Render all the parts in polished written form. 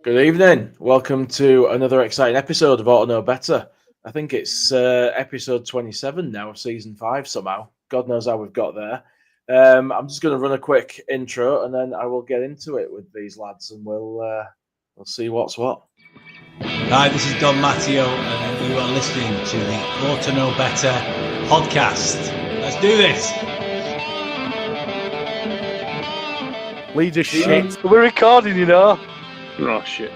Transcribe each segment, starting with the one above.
Good evening. Welcome to another exciting episode of Orta Know Better. I think it's episode 27 now of season 5 somehow. God knows how we've got there. I'm just going to run a quick intro and then I will get into it with these lads and we'll see what's what. Hi, this is Don Matteo and you are listening to the Orta Know Better podcast. Let's do this. Leeds are shit. We're recording, you know. Oh, shit.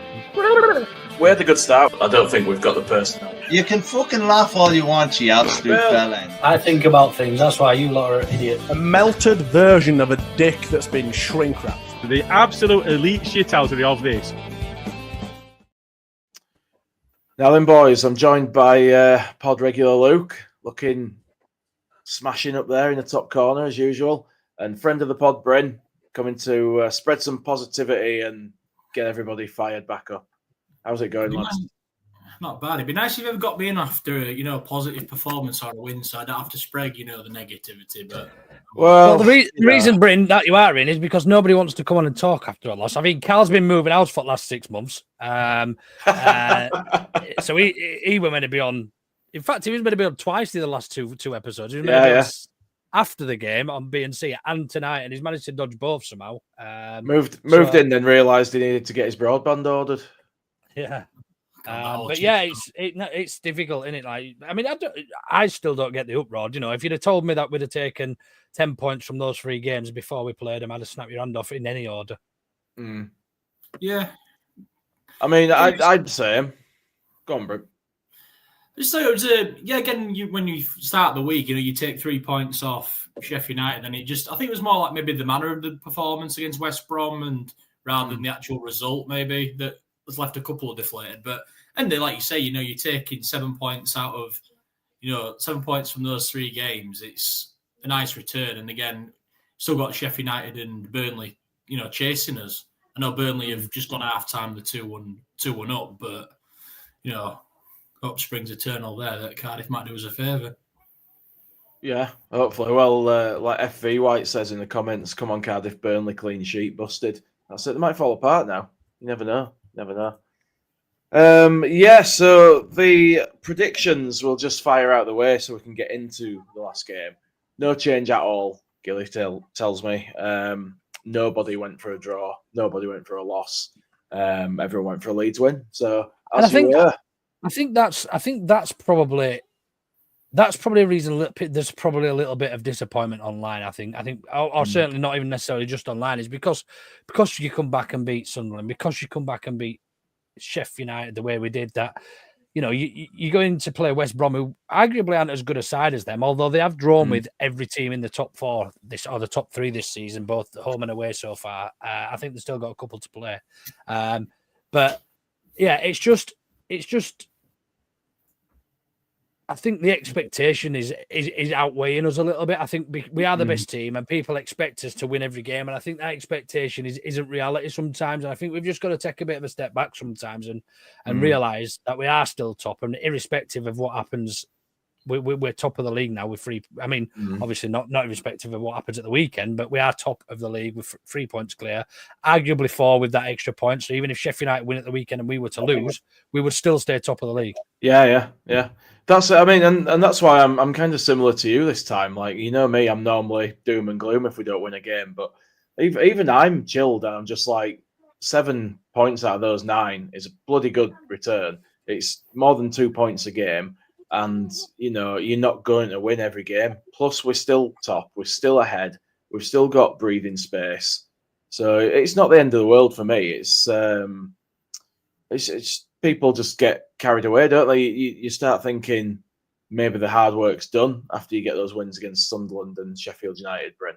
We had a good start. I don't think we've got the personnel. You can fucking laugh all you want, you absolute bellend. I think about things. That's why you lot are idiots. A melted version of a dick that's been shrink wrapped. The absolute elite shithousery of this. Now then, boys, I'm joined by pod regular Luke, looking smashing up there in the top corner as usual, and friend of the pod Bryn, coming to spread some positivity and get everybody fired back up. How's it going, lads? Not bad. It'd be nice if you ever got me in after a positive performance or a win, so I don't have to spread the negativity. But the reason, Bryn, that you are in is because nobody wants to come on and talk after a loss. I mean, Carl's been moving house for the last 6 months, so he was meant to be on. In fact, he was meant to be on twice in the last two episodes. He was meant to be on after the game on B&C and tonight, and he's managed to dodge both somehow. Moved in, then realised he needed to get his broadband ordered. Yeah. But yeah, it's difficult, isn't it? Like, I mean, I still don't get the uproar. You know, if you'd have told me that we'd have taken 10 points from those 3 games before we played them, I'd have snapped your hand off in any order. Mm. Yeah. I mean, I'd say, go on, bro. So it was again, when you start the week, you take 3 points off Sheffield United, and I think it was more like maybe the manner of the performance against West Brom, and rather than the actual result, maybe that has left a couple of deflated. But and then, like you say, you're taking 7 points out of 7 points from those 3 games. It's a nice return, and again, still got Sheffield United and Burnley, chasing us. I know Burnley have just gone half time the 2-1 up, but hope springs eternal there that Cardiff might do us a favour. Yeah, hopefully. Well, like FV White says in the comments, come on, Cardiff, Burnley, clean sheet, busted. That's it. They might fall apart now. You never know. So the predictions will just fire out the way so we can get into the last game. No change at all, Gilly tells me. Nobody went for a draw. Nobody went for a loss. Everyone went for a Leeds win. So I think that's probably a reason. There's probably a little bit of disappointment online. I think, or certainly not even necessarily just online, is because you come back and beat Sunderland, because you come back and beat Sheffield United the way we did that. You go in to play West Brom, who arguably aren't as good a side as them, although they have drawn with every team in the top 4 or the top 3 this season, both home and away so far. I think they've still got a couple to play, but yeah, it's just. I think the expectation is outweighing us a little bit. I think we are the best team, and people expect us to win every game. And I think that expectation isn't reality sometimes. And I think we've just got to take a bit of a step back sometimes and realise that we are still top. And irrespective of what happens, we're top of the league now with 3. I mean, obviously not irrespective of what happens at the weekend, but we are top of the league with 3 points clear, arguably 4 with that extra point. So even if Sheffield United win at the weekend and we were to lose, we would still stay top of the league. Yeah. That's, I mean, and that's why I'm kind of similar to you this time. Like, me, I'm normally doom and gloom if we don't win a game, but even I'm chilled and I'm just like 7 points out of those 9 is a bloody good return. It's more than 2 points a game. And, you're not going to win every game. Plus, we're still top. We're still ahead. We've still got breathing space. So it's not the end of the world for me. It's people just get carried away, don't they? You start thinking maybe the hard work's done after you get those wins against Sunderland and Sheffield United, Brent.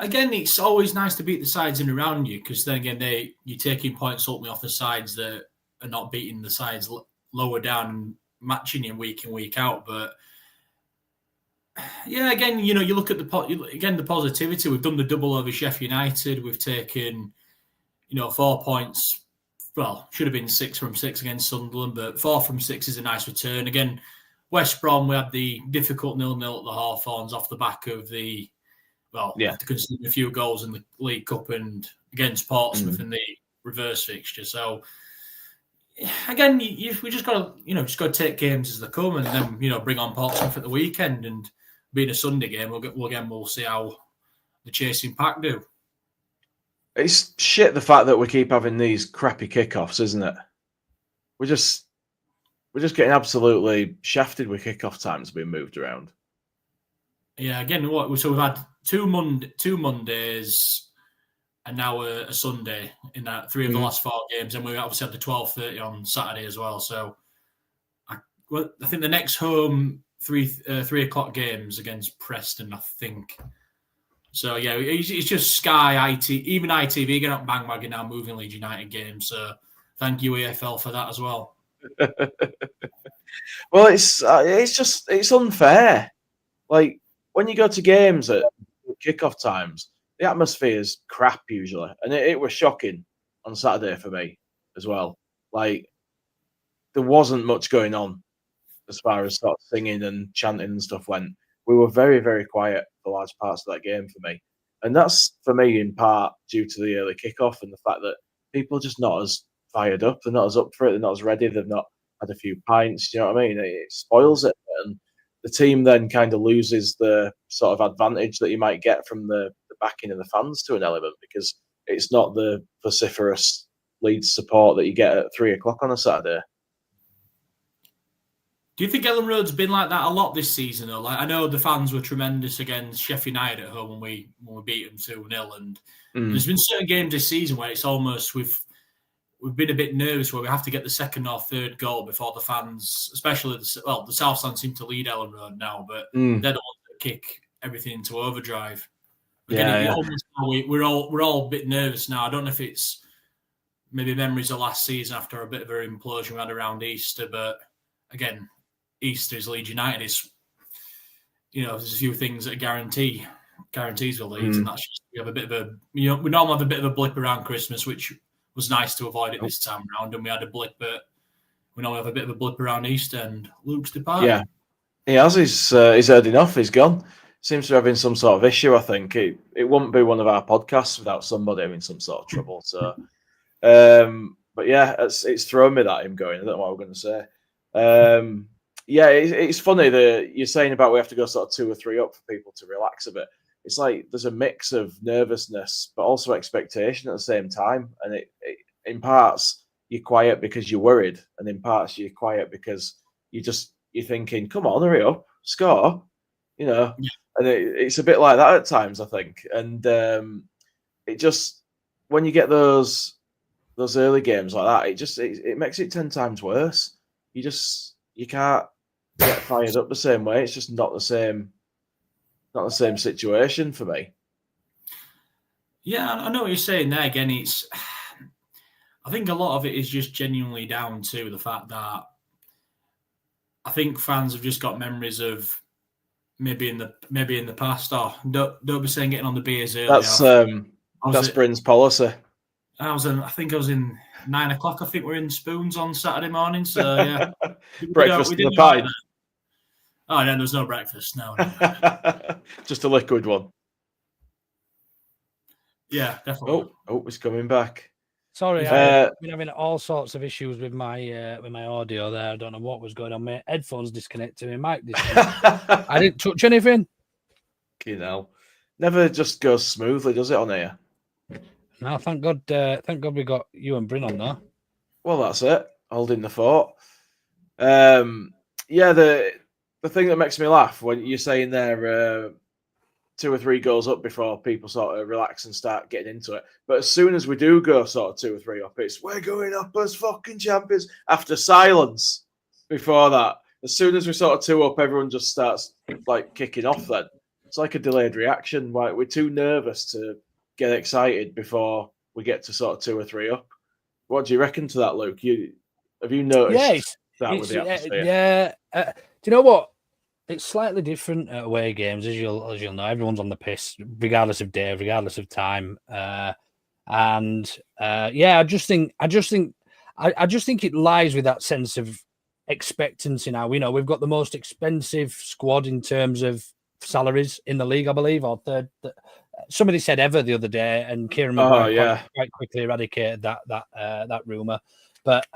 Again, it's always nice to beat the sides in around you, because then again, you're taking points ultimately off the sides that are not beating the sides lower down and matching you week in, week out. But yeah, again, you look at the positivity. We've done the double over Sheffield United. We've taken 4 points. Well, should have been 6 from 6 against Sunderland, but 4 from 6 is a nice return. Again, West Brom, we had the difficult 0-0 at the Hawthorns off the back of to concede a few goals in the League Cup and against Portsmouth in the reverse fixture. So again, we just got to take games as they come, and then bring on Portsmouth at the weekend, and being a Sunday game, we'll see how the chasing pack do. It's shit the fact that we keep having these crappy kickoffs, isn't it? We're just getting absolutely shafted with kickoff times being moved around. Yeah, again, so we've had two Mondays and now a Sunday in that 3 of the last 4 games, and we obviously had the 12:30 on Saturday as well. So I think the next home 3 o'clock games against Preston, I think. So yeah, it's just Sky, even ITV getting up bandwagon now, moving Leeds United games. So thank you EFL for that as well. Well, it's unfair. Like when you go to games at kickoff times, the atmosphere is crap usually, and it was shocking on Saturday for me as well. Like there wasn't much going on as far as sort of singing and chanting and stuff went. We were very, very quiet for large parts of that game for me. And that's, for me, in part due to the early kickoff and the fact that people are just not as fired up. They're not as up for it. They're not as ready. They've not had a few pints. You know what I mean? It spoils it. And the team then kind of loses the sort of advantage that you might get from the backing of the fans to an element, because it's not the vociferous Leeds support that you get at 3 o'clock on a Saturday. Do you think Ellen Road's been like that a lot this season, though? Like, I know the fans were tremendous against Sheffield United at home when we beat them 2-0, and there's been certain games this season where it's almost we've been a bit nervous where we have to get the second or third goal before the fans, especially the South Stand seem to lead Ellen Road now, but they're the ones that kick everything into overdrive. Again, we're all a bit nervous now. I don't know if it's maybe memories of last season after a bit of an implosion we had around Easter, but again, Easter's Leeds United is, there's a few things that guarantees for Leeds, and that's just we have a bit of a, we normally have a bit of a blip around Christmas, which was nice to avoid it this time around, and we had a blip, but we normally have a bit of a blip around Easter, and Luke's departed. Yeah, he has. He's heard enough. He's gone. Seems to be having some sort of issue. I think it wouldn't be one of our podcasts without somebody having some sort of trouble. So, but yeah, it's thrown me that him going. I don't know what I'm going to say. Yeah, it's funny that you're saying about we have to go sort of 2 or 3 up for people to relax a bit. It's like there's a mix of nervousness, but also expectation at the same time. And it in parts you're quiet because you're worried, and in parts you're quiet because you're thinking, come on, hurry up, score, And it's a bit like that at times, I think. And it just, when you get those early games like that, it makes it 10 times worse. You can't get fired up the same way. It's just not the same situation for me. Yeah, I know what you're saying there. Again, I think a lot of it is just genuinely down to the fact that I think fans have just got memories of maybe in the past. Oh, don't be saying getting on the beers early. That's Bryn's policy. I think I was in 9 o'clock. I think we're in Spoons on Saturday morning. So yeah, breakfast in the pint. Oh no, there's no breakfast. No. Just a liquid one. Yeah, definitely. Oh, it's coming back. Sorry, I've been having all sorts of issues with my audio there. I don't know what was going on. My headphones disconnected, my mic disconnected. I didn't touch anything. Never just goes smoothly, does it, on here? No, thank God we got you and Bryn on there. Well, that's it. Holding the fort. The thing that makes me laugh when you're saying there 2 or 3 goals up before people sort of relax and start getting into it. But as soon as we do go sort of 2 or 3 up, it's we're going up as fucking champions. After silence before that, as soon as we sort of 2 up, everyone just starts like kicking off then. It's like a delayed reaction. Like we're too nervous to get excited before we get to sort of 2 or 3 up. What do you reckon to that, Luke? Have you noticed that with the atmosphere? Yeah. Do you know what? It's slightly different at away games, as you'll know. Everyone's on the piss, regardless of day, regardless of time. I just think it lies with that sense of expectancy now. We know we've got the most expensive squad in terms of salaries in the league, I believe, or third. Somebody said ever the other day, and Kieran Oh, Maguire yeah. quite quickly eradicated that rumor. But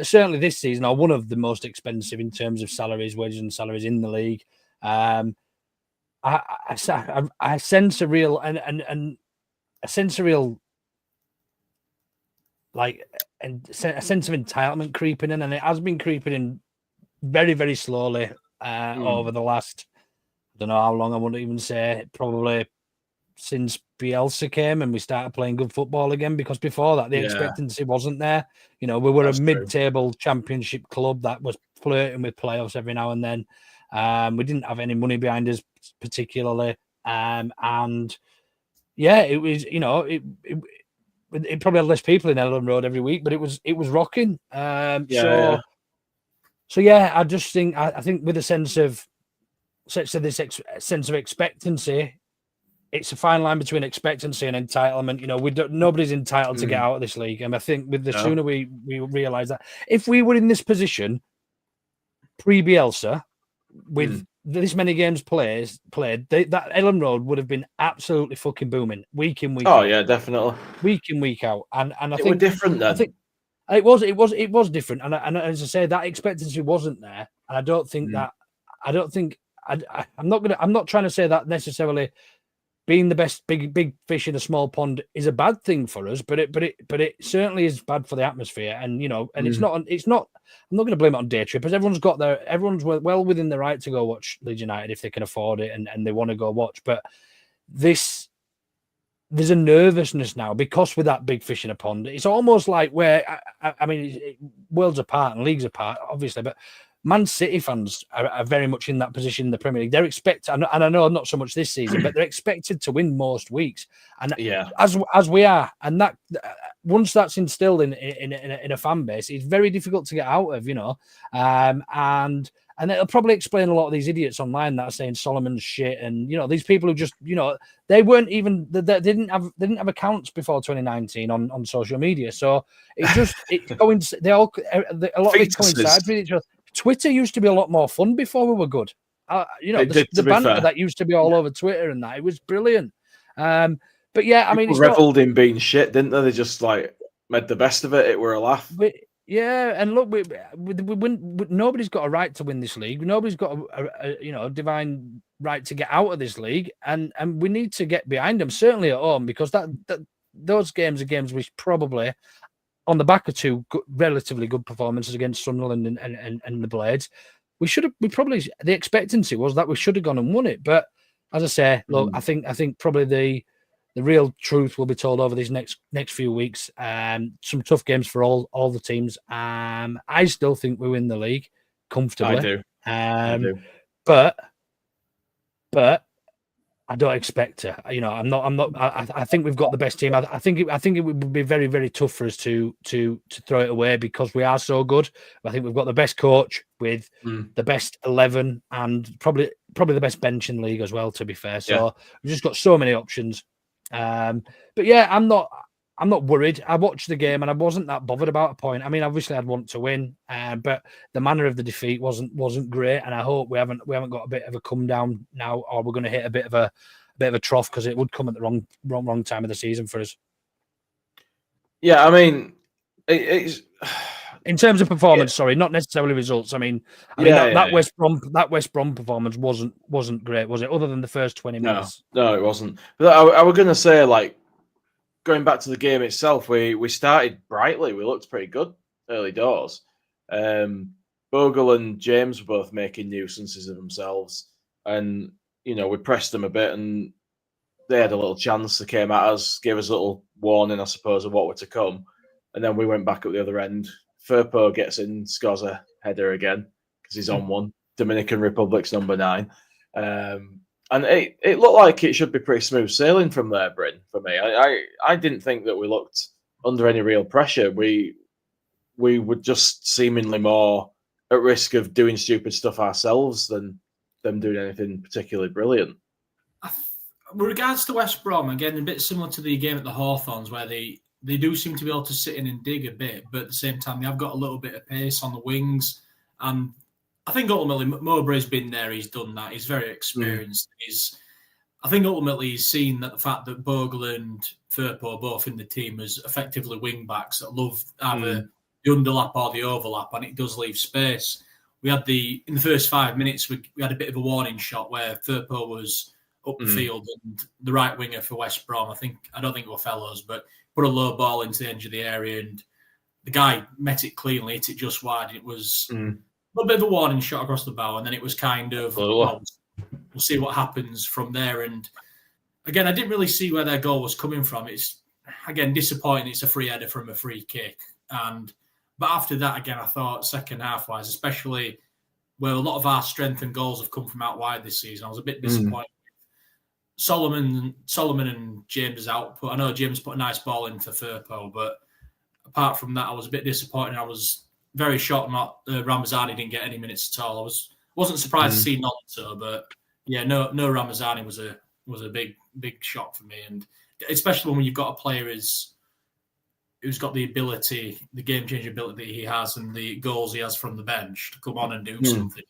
certainly this season are one of the most expensive in terms of salaries, wages, and salaries in the league. I sense a real like a sense of entitlement creeping in, and it has been creeping in very, very slowly over the last, I don't know how long, I wouldn't even say, probably since Bielsa came and we started playing good football again, because before that the expectancy wasn't there. You know, we were a mid-table championship club that was flirting with playoffs every now and then. We didn't have any money behind us particularly, and yeah, it was, you know, it probably had less people in Ellen Road every week, but it was rocking. So yeah, I just think I think with a sense of expectancy, it's a fine line between expectancy and entitlement. You know, nobody's entitled to get out of this league, and I think with the sooner we realise that, if we were in this position pre-Bielsa with this many games played, that Ellen Road would have been absolutely fucking booming week in, week out. Oh yeah, definitely. Week in, week out, and I think we're different then. I think it was different, and as I say, that expectancy wasn't there, and I don't think that. I'm not trying to say that necessarily being the best big fish in a small pond is a bad thing for us, but it certainly is bad for the atmosphere. And you know, and it's not. I'm not going to blame it on day trippers. Everyone's well within the right to go watch Leeds United if they can afford it and they want to go watch. But there's a nervousness now because with that big fish in a pond, it's almost like where I mean, worlds apart and leagues apart, obviously, but Man City fans are very much in that position in the Premier League. They're expected, and I know not so much this season, but they're expected to win most weeks. And as we are, and that once that's instilled in a fan base, it's very difficult to get out of, you know. And it'll probably explain a lot of these idiots online that are saying Solomon's shit, and you know, these people who just, you know, they didn't have accounts before 2019 on social media, so a lot of it coincides with each other. Twitter used to be a lot more fun before we were good. You know, the banter that used to be all over Twitter and that, it was brilliant. But yeah, I mean, people revelled in being shit, didn't they? They just like made the best of it. It were a laugh. Yeah, and look, we nobody's got a right to win this league. Nobody's got a divine right to get out of this league, and we need to get behind them, certainly at home, because those games are games which probably, on the back of two relatively good performances against Sunderland and the Blades, the expectancy was that we should have gone and won it. But as I say, look, I think probably the real truth will be told over these next few weeks. Some tough games for all the teams. I still think we win the league comfortably. I do. But I don't expect to. You know, I'm not. I think we've got the best team. I think it would be very, very tough for us to throw it away because we are so good. I think we've got the best coach with the best 11 and probably the best bench in the league as well. To be fair, so we've just got so many options. But yeah, I'm not worried. I watched the game and I wasn't that bothered about a point. I mean, obviously I'd want to win, but the manner of the defeat wasn't great. And I hope we haven't got a bit of a come down now, or we're going to hit a bit of a trough, because it would come at the wrong time of the season for us. Yeah, I mean, it's in terms of performance. Sorry, not necessarily results. I mean, that West Brom performance wasn't great, was it? Other than the first 20 minutes. No, it wasn't. But I was going to say, like, going back to the game itself, we started brightly. We looked pretty good early doors. Bogle and James were both making nuisances of themselves, and you know, we pressed them a bit, and they had a little chance. They came at us, gave us a little warning, I suppose, of what were to come, and then we went back at the other end. Firpo gets in, scores a header again because he's on one. Dominican Republic's number 9. And it looked like it should be pretty smooth sailing from there, Bryn, for me. I didn't think that we looked under any real pressure. We were just seemingly more at risk of doing stupid stuff ourselves than them doing anything particularly brilliant. With regards to West Brom, again, a bit similar to the game at the Hawthorns, where they do seem to be able to sit in and dig a bit, but at the same time, they have got a little bit of pace on the wings, and I think ultimately Mowbray's been there. He's done that. He's very experienced. I think ultimately he's seen that the fact that Bogle and Firpo both in the team as effectively wing backs that love either the underlap or the overlap, and it does leave space. We had in the first 5 minutes, we had a bit of a warning shot where Firpo was up the field and the right winger for West Brom, I don't think it was Fellows, but put a low ball into the edge of the area and the guy met it cleanly, hit it just wide. It was a little bit of a warning shot across the bow, and then it was kind of, we'll see what happens from there. And again, I didn't really see where their goal was coming from. It's, again, disappointing. It's a free header from a free kick. But after that, again, I thought second half-wise, especially where a lot of our strength and goals have come from out wide this season, I was a bit disappointed. Solomon and James' output. I know James put a nice ball in for Firpo, but apart from that, I was a bit disappointed. I was very shocked Ramazani didn't get any minutes at all. I wasn't surprised to see Nonto, but yeah, no Ramazani was a big shock for me, and especially when you've got a player who's got the ability, the game-changing ability he has, and the goals he has from the bench to come on and do something.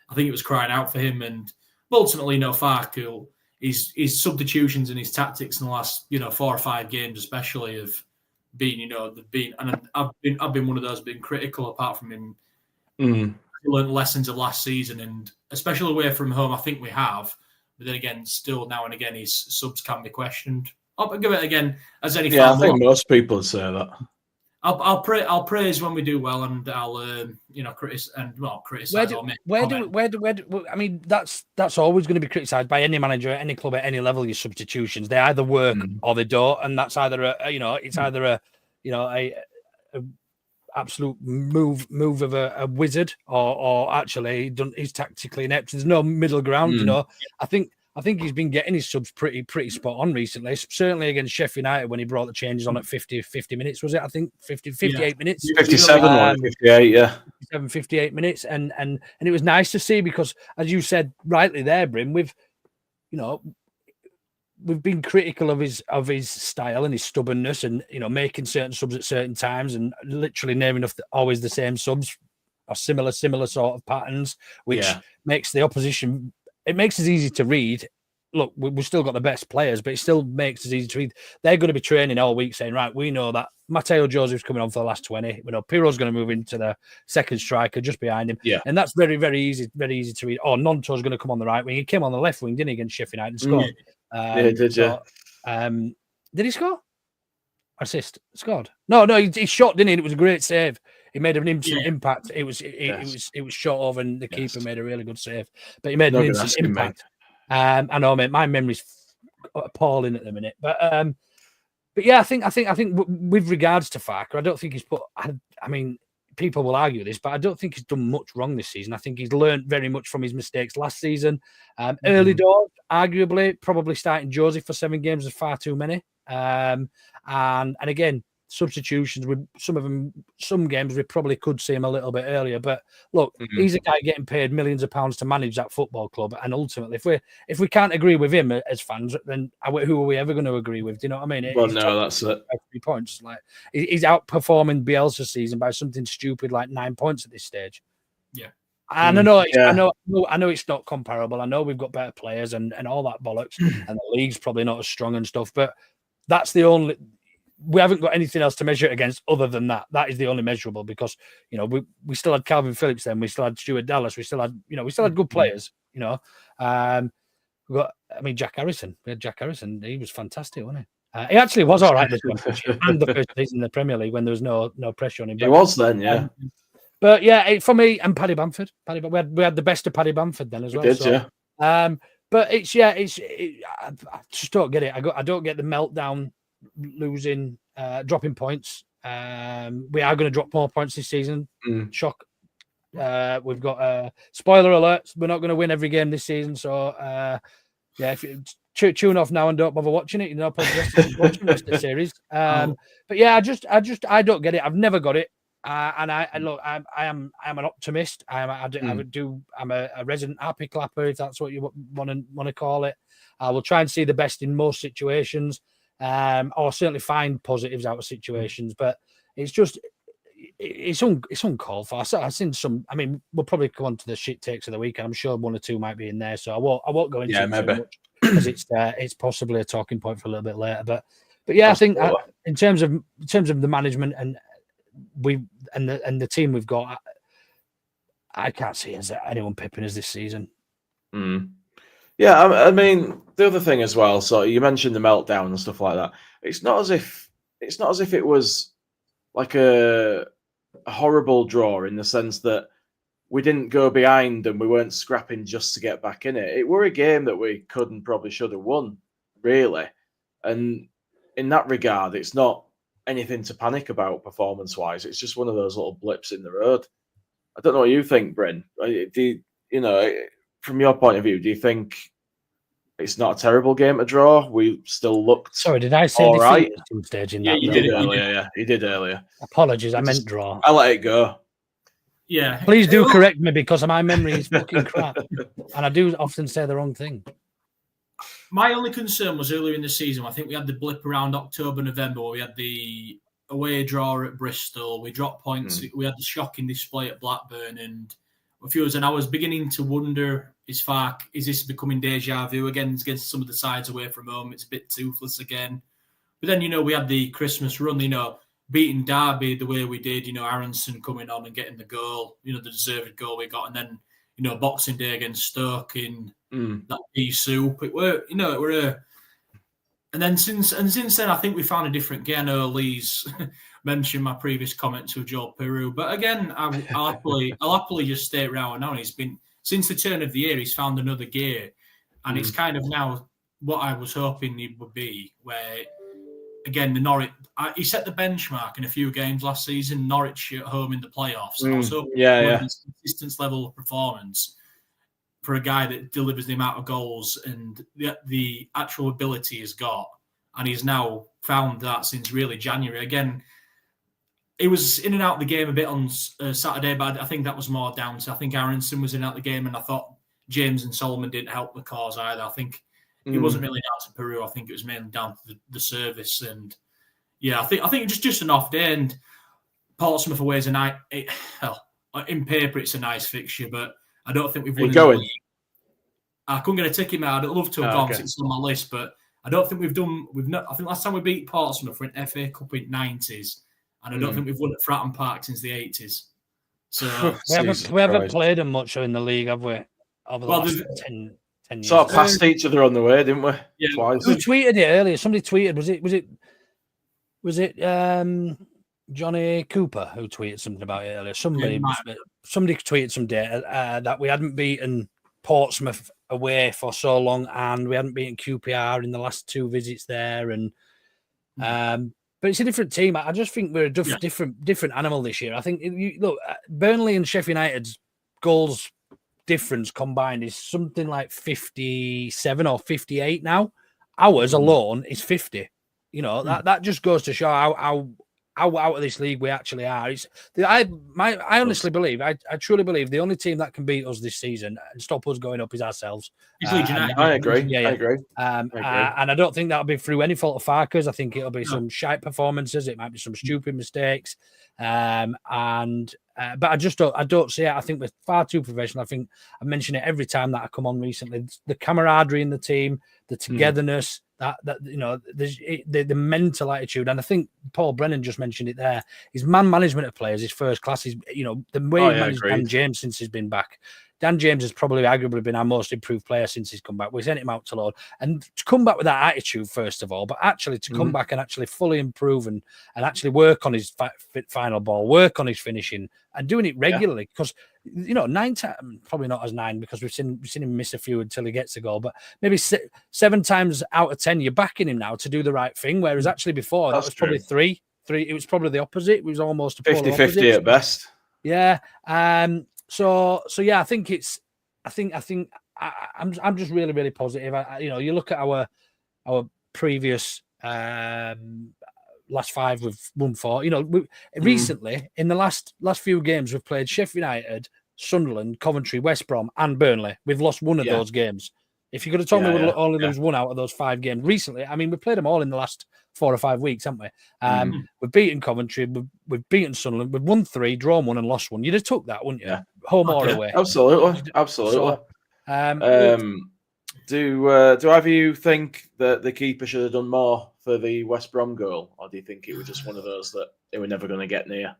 I think it was crying out for him, and ultimately, Farkle, his substitutions and his tactics in the last 4 or 5 games, especially, have been, and I've been one of those being critical. Apart from him, learned lessons of last season, and especially away from home, I think we have. But then again, still now and again, his subs can be questioned. I'll give it again as any. Yeah, I think most people would say that. I'll praise when we do well, and I'll criticize. I mean, that's always going to be criticised by any manager at any club at any level. Your substitutions, they either work or they don't, and that's either a absolute move of a wizard, or actually he's tactically inept. There's no middle ground. I think he's been getting his subs pretty spot on recently. Certainly against Sheffield United when he brought the changes on at 50 minutes, was it? I think 58 minutes. 57 58, yeah. 58 minutes. And it was nice to see because, as you said rightly there, Brim, we've been critical of his style and his stubbornness and, making certain subs at certain times and literally naming always the same subs or similar sort of patterns, which makes the opposition... It makes us easy to read. Look, we've still got the best players, but it still makes us easy to read. They're going to be training all week saying, right, we know that Matteo Joseph's coming on for the last 20. We know Piro's going to move into the second striker just behind him. Yeah. And that's very, very easy to read. Oh, Nonto's going to come on the right wing. He came on the left wing, didn't he, against Sheffield United and scored? Did he score? Assist? Scored? No, he shot, didn't he? And it was a great save. He made an instant impact. It was shot over, and the keeper made a really good save. But he made an instant impact. I know, mate. My memory's appalling at the minute. But yeah, I think with regards to Farker, I don't think he's put. I mean, people will argue this, but I don't think he's done much wrong this season. I think he's learned very much from his mistakes last season. Early doors, arguably, probably starting Josie for 7 games is far too many. And again, substitutions with some games we probably could see him a little bit earlier, but look, he's a guy getting paid millions of pounds to manage that football club, and ultimately if we can't agree with him as fans, then who are we ever going to agree with? Do you know what I mean? That's it. 3 points, like he's outperforming Bielsa's season by something stupid like 9 points at this stage. And I know it's not comparable. I know we've got better players and all that bollocks, and the league's probably not as strong and stuff, but that's the only. We haven't got anything else to measure it against other than that. That is the only measurable because, we still had Calvin Phillips then. We still had Stuart Dallas. We still had good players, we got, Jack Harrison. We had Jack Harrison. He was fantastic, wasn't he? He actually was all right this one. And the first season in the Premier League when there was no pressure on him. He was then, yeah. But yeah, for me, and Paddy Bamford. We had the best of Paddy Bamford then as well. Yeah. But I just don't get it. I don't get the meltdown. Losing, dropping points. We are going to drop more points this season. Shock. We've got spoiler alert. We're not going to win every game this season. So if you tune off now and don't bother watching it, watching the rest of the series. But yeah, I don't get it. I've never got it. And I am an optimist. I'm a resident happy clapper, if that's what you want to call it. I will try and see the best in most situations. Or certainly find positives out of situations, but it's just it's uncalled for. I've seen some. I mean, we'll probably come on to the shit takes of the weekend. I'm sure one or two might be in there, so I won't go into it too much because it's possibly a talking point for a little bit later. But yeah, I think in terms of the management and the team we've got, I can't see anyone pipping us this season. Yeah, I mean the other thing as well. So you mentioned the meltdown and stuff like that. It's not as if it was like a horrible draw in the sense that we didn't go behind and we weren't scrapping just to get back in it. It were a game that we could and probably should have won, really. And in that regard, it's not anything to panic about performance-wise. It's just one of those little blips in the road. I don't know what you think, Bryn. From your point of view, do you think it's not a terrible game to draw? We still looked. Sorry, did I say all defeat right at some stage in Yeah, that? you did earlier. Yeah, you did earlier. Apologies, I meant draw. I let it go. Yeah. Please do correct me because my memory is fucking crap, and I do often say the wrong thing. My only concern was earlier in the season. I think we had the blip around October, November, where we had the away draw at Bristol. We dropped points. We had the shocking display at Blackburn, and a few and I was beginning to wonder: is this becoming deja vu again against some of the sides away from home? It's a bit toothless again. But then we had the Christmas run. Beating Derby the way we did. Aronson coming on and getting the goal. The deserved goal we got, and then Boxing Day against Stoke in that pea soup. And then since then, I think we found a different game. I know Lee's mentioned my previous comment to Joe Peru, but again, I'll happily just stay around now. And he's been since the turn of the year, he's found another gear, and it's kind of now what I was hoping it would be. Where again, the Norwich, he set the benchmark in a few games last season. Norwich at home in the playoffs. And I was hoping consistent level of performance for a guy that delivers the amount of goals and the actual ability he's got. And he's now found that since really January. Again, he was in and out of the game a bit on Saturday, but I think that was more down to, I think Aronson was in and out of the game, and I thought James and Solomon didn't help the cause either. I think it wasn't really down to Peru. I think it was mainly down to the service. And yeah, I think just an off day. And Portsmouth away is a nice, in paper, it's a nice fixture, but I don't think we've won. Going? I couldn't get a ticket, mate. I'd love to have gone because it's on my list, but I don't think we've not. I think last time we beat Portsmouth were in FA Cup in '90s, and I don't think we've won at Fratton Park since the '80s. So we haven't played them much in the league, have we? Over the last 10 years. Sort of passed each other on the way, didn't we? Yeah. Twice. Who tweeted it earlier? Somebody tweeted. Was it Johnny Cooper who tweeted something about it earlier? Somebody tweeted some data that we hadn't beaten Portsmouth away for so long, and we hadn't beaten QPR in the last two visits there. And but it's a different team. I just think we're a different animal this year. I think look, Burnley and Sheffield United's goals difference combined is something like 57 or 58 now. Ours alone is 50. That just goes to show how out of this league we actually are. I honestly believe, I truly believe the only team that can beat us this season and stop us going up is ourselves. I agree. I agree. And I don't think that'll be through any fault of Farker's. I think it'll be some shite performances. It might be some stupid mistakes. But I don't see it. I think we're far too professional. I think I mention it every time that I come on recently. The camaraderie in the team, the togetherness, the mental attitude, and I think Paul Brennan just mentioned it there. His man management of players is first class. The way he managed Dan James since he's been back. Dan James has probably arguably been our most improved player since he's come back. We sent him out to loan, and to come back with that attitude first of all, but actually to come back and actually fully improve and actually work on his final ball, work on his finishing, and doing it regularly. Because 9 times, probably not as 9 because we've seen him miss a few until he gets a goal, but maybe 7 times out of 10 you're backing him now to do the right thing. Whereas actually before that was probably 3. It was probably the opposite. It was almost a 50-50 at best. Yeah. So yeah, I think I'm just really, really positive. You look at our previous last 5 we've won 4. Recently in the last few games we've played Sheffield United, Sunderland, Coventry, West Brom, and Burnley. We've lost one of those games. If you could have told me we'd Yeah, only lose one out of those 5 games recently, I mean, we played them all in the last 4 or 5 weeks, haven't we? We've beaten Coventry, we've beaten Sunderland, we've won 3, drawn 1, and lost 1. You'd have took that, wouldn't you? Yeah. Home or away. Absolutely. So, do either of you think that the keeper should have done more for the West Brom goal, or do you think it was just one of those that they were never going to get near?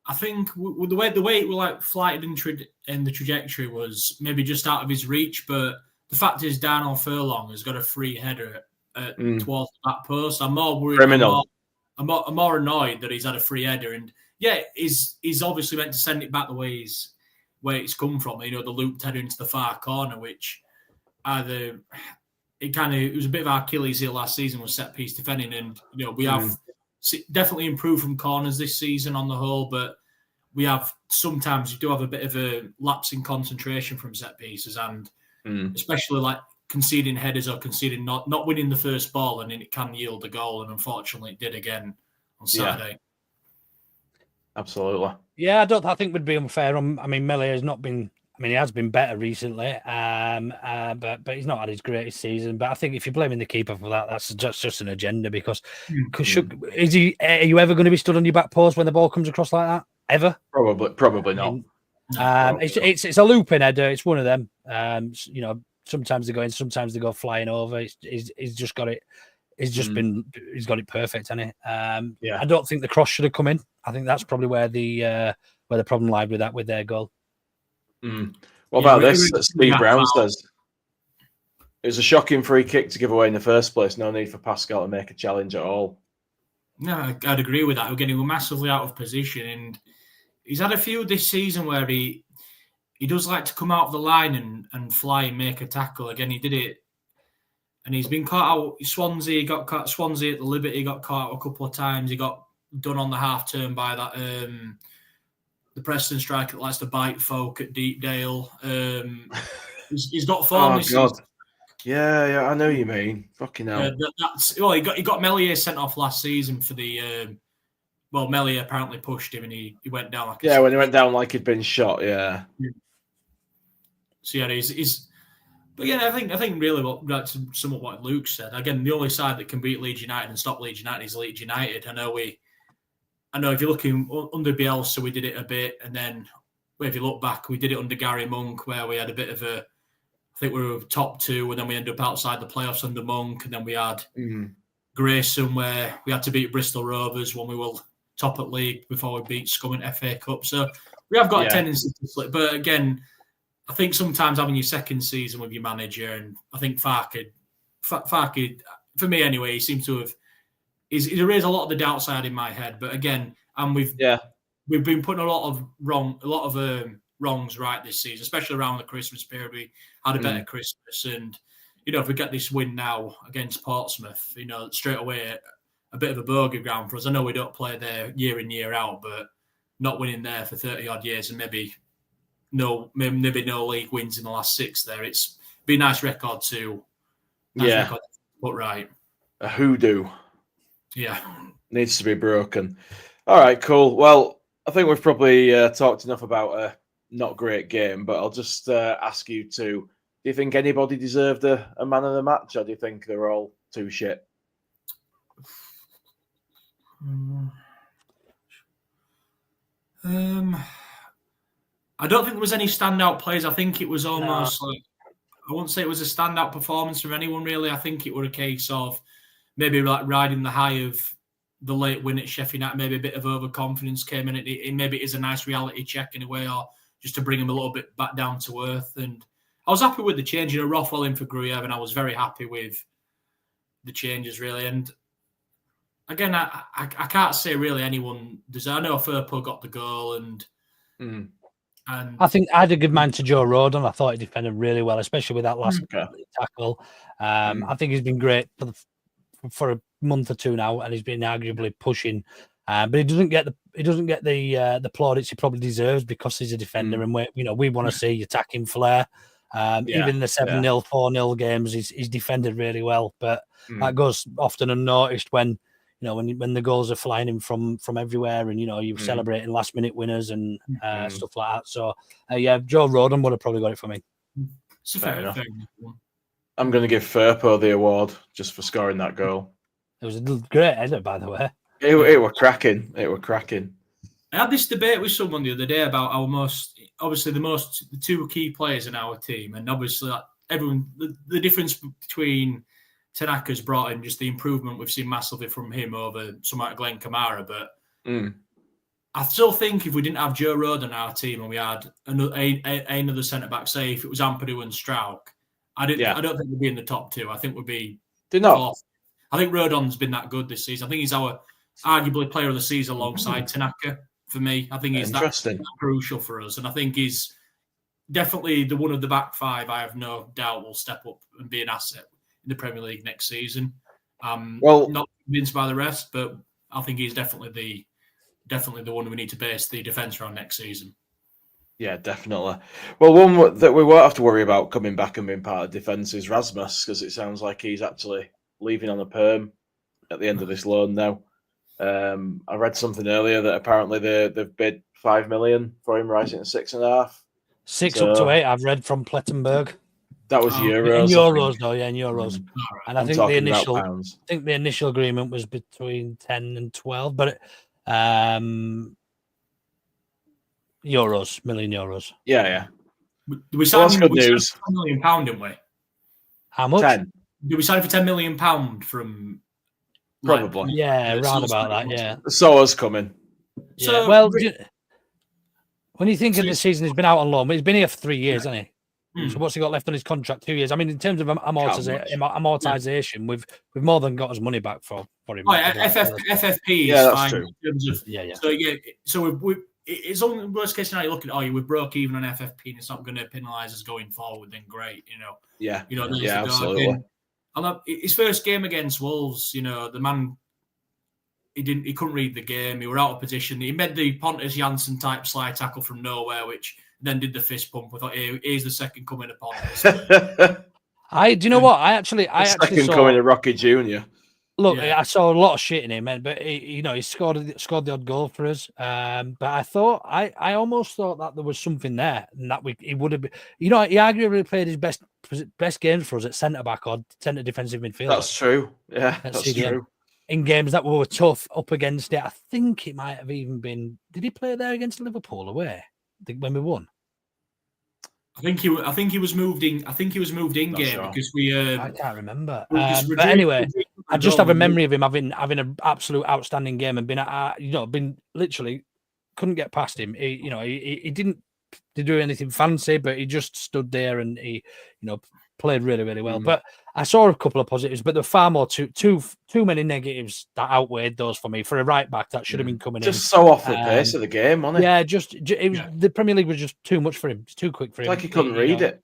I think with the way it was like flighted in the trajectory was maybe just out of his reach, but the fact is Darnell Furlong has got a free header towards the back post. I'm more worried. Criminal. I'm more annoyed that he's had a free header, and he's obviously meant to send it back the way it's come from. You know, the looped header into the far corner, which it was a bit of our Achilles heel last season was set piece defending, and you know we have definitely improved from corners this season on the whole, but we have sometimes you do have a bit of a lapse in concentration from set pieces, and especially like conceding headers or conceding not winning the first ball, and then it can yield a goal, and unfortunately it did again on Saturday. Yeah. Absolutely. Yeah, I think we'd be unfair. I mean, Melia has not been. I mean, he has been better recently, but he's not had his greatest season. But I think if you're blaming the keeper for that, that's just an agenda. Because are you ever going to be stood on your back post when the ball comes across like that? Ever? Probably not. It's a looping header. It's one of them. You know, sometimes they go in, sometimes they go flying over. He's just got it. He's got it perfect, hasn't he? I don't think the cross should have come in. I think that's probably where the problem lied with their goal. What about this? Steve Brown says it was a shocking free kick to give away in the first place. No need for Pascal to make a challenge at all. No, I'd agree with that. We're massively out of position, and he's had a few this season where he does like to come out of the line and fly and make a tackle. Again, he did it, and he's been caught out. Swansea got caught. Swansea at the Liberty got caught out a couple of times. He got done on the half turn by that. The Preston striker that likes to bite folk at Deepdale. He's got form this season. Yeah, I know you mean. Fucking hell. He got Melier sent off last season for the. Melier apparently pushed him and he went down like. When he went down like he'd been shot. Yeah. So he's. But yeah, I think really that's somewhat what Luke said. Again, the only side that can beat Leeds United and stop Leeds United is Leeds United. I know if you're looking under Bielsa, we did it a bit. And then if you look back, we did it under Gary Monk, where we had a bit of I think we were top 2, and then we ended up outside the playoffs under Monk. And then we had Grayson, where we had to beat Bristol Rovers when we were top at league before we beat Scum in FA Cup. So we have got a tendency to slip. But again, I think sometimes having your second season with your manager, and I think Farke, for me anyway, he seems to have he's erased a lot of the doubt side in my head. But again, and we've been putting a lot of wrongs right this season, especially around the Christmas period. We had a better Christmas, and if we get this win now against Portsmouth, straight away a bit of a bogey ground for us. I know we don't play there year in year out, but not winning there for 30 odd years and maybe no league wins in the last 6 there. It's be a nice record too. Record, but right. A hoodoo. Yeah. Needs to be broken. All right, cool. Well, I think we've probably talked enough about a not great game, but I'll just ask you two. Do you think anybody deserved a man of the match, or do you think they're all too shit? I don't think there was any standout plays. I think it was almost like, I wouldn't say it was a standout performance from anyone really. I think it was a case of maybe like riding the high of the late win at Sheffield United. Maybe a bit of overconfidence came in. It maybe is a nice reality check in a way, or just to bring him a little bit back down to earth. And I was happy with the change. Rothwell in for Gruyev, and I was very happy with the changes really. And again, I can't say really anyone does. I know Firpo got the goal, and I think I had a good man to Joe Rodon. I thought he defended really well, especially with that last tackle. I think he's been great for a month or two now, and he's been arguably pushing. But he doesn't get the plaudits he probably deserves because he's a defender, and we want to see attacking flair. Even the 7-0, 4-0 games, he's defended really well, but that goes often unnoticed when the goals are flying in from everywhere, and you're celebrating last minute winners and stuff like that. So Joe Rodon would have probably got it for me. It's fair enough. I'm going to give Firpo the award just for scoring that goal. It was a great header, by the way. It were cracking. It were cracking. I had this debate with someone the other day about the two key players in our team, and obviously the difference between Tanaka's brought in just the improvement we've seen massively from him over someone like Glenn Kamara, but I still think if we didn't have Joe Roden on our team and we had another centre back, say if it was Ampadu and Strauch, I don't think we'd be in the top two. I think we'd be fourth. I think Rodon's been that good this season. I think he's our arguably player of the season alongside Tanaka. For me, I think he's that crucial for us, and I think he's definitely the one of the back five. I have no doubt will step up and be an asset in the Premier League next season. Not convinced by the rest, but I think he's definitely the one we need to base the defence around next season. Yeah, definitely. Well, one that we won't have to worry about coming back and being part of defence is Rasmus, because it sounds like he's actually leaving on a perm at the end of this loan now. I read something earlier that apparently they've bid 5 million for him, rising to 6.5. 6 up to 8. I've read from Plettenberg. That was euros. In euros, though, in euros. And I think the initial agreement was between 10 and 12, but million euros. Yeah. We signed good news. £10 million, didn't we? How much? 10. Did we sign for £10 million from? Probably. Round about that. Yeah. So us coming. So when you think of the season, he's been out on loan, but he's been here for 3 years, hasn't he? So what's he got left on his contract? 2 years. I mean, in terms of amortization, we've more than got his money back for him. FFP is fine. True. In terms of, So it's only worst case scenario. Looking at we broke even on FFP, and it's not going to penalise us going forward. Then great, absolutely. And his first game against Wolves, the man, he couldn't read the game. He were out of position. He made the Pontus Jansson type slide tackle from nowhere, which then did the fist pump. I thought, here's the second coming of Pontus. Do you know what? I actually saw coming of Rocky Junior. Look, I saw a lot of shit in him, but he scored the odd goal for us. But I almost thought that there was something there, and that he would have been. He arguably played his best games for us at centre back or centre defensive midfield. That's true. Yeah, that's true. In games that were tough up against it, I think it might have even been. Did he play there against Liverpool away when we won? I think he was moved in. I think he was moved in game because we. I can't remember. But anyway, I just have a memory of him having an absolute outstanding game and been literally couldn't get past him. He didn't do anything fancy, but he just stood there and he played really, really well. But I saw a couple of positives, but there were far more too many negatives that outweighed those for me. For a right back, that should have been coming in. Just so off the pace of the game, wasn't it? The Premier League was just too much for him. It's too quick for him. Like he couldn't read it.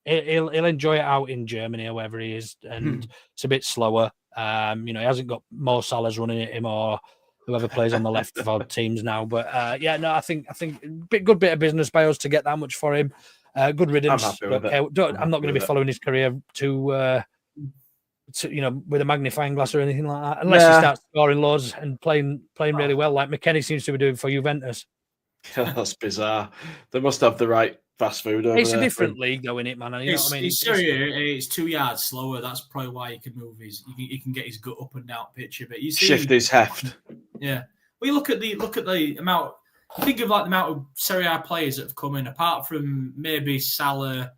He'll enjoy it out in Germany or wherever he is, and it's a bit slower. He hasn't got Mo Salah's running at him or whoever plays on the left of our teams now. But I think good bit of business by us to get that much for him. Good riddance. I'm not going to be following his career to with a magnifying glass or anything like that, unless he starts scoring loads and playing really well, like McKennie seems to be doing for Juventus. Yeah, that's bizarre. They must have the right fast food over It's there. a different league, though, innit, man? It's 2 yards slower. That's probably why he can move he can get his gut up and down pitcher. But you see, shift his heft. Yeah. Well, you look at the amount. Think of the amount of Serie A players that have come in, apart from maybe Salah,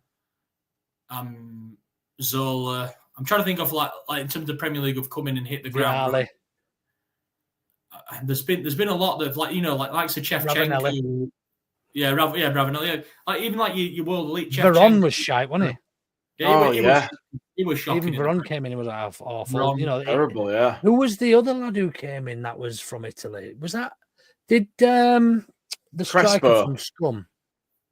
Zola. I'm trying to think of like in terms of the Premier League have come in and hit the ground. There's been a lot that like Shevchenko. Ravanelli. Like even like your world elite. Veron was shite, wasn't he? He was shocking. Even Veron came in, he was awful. Veron, terrible, yeah. Who was the other lad who came in that was from Italy? Was that the striker from Scum?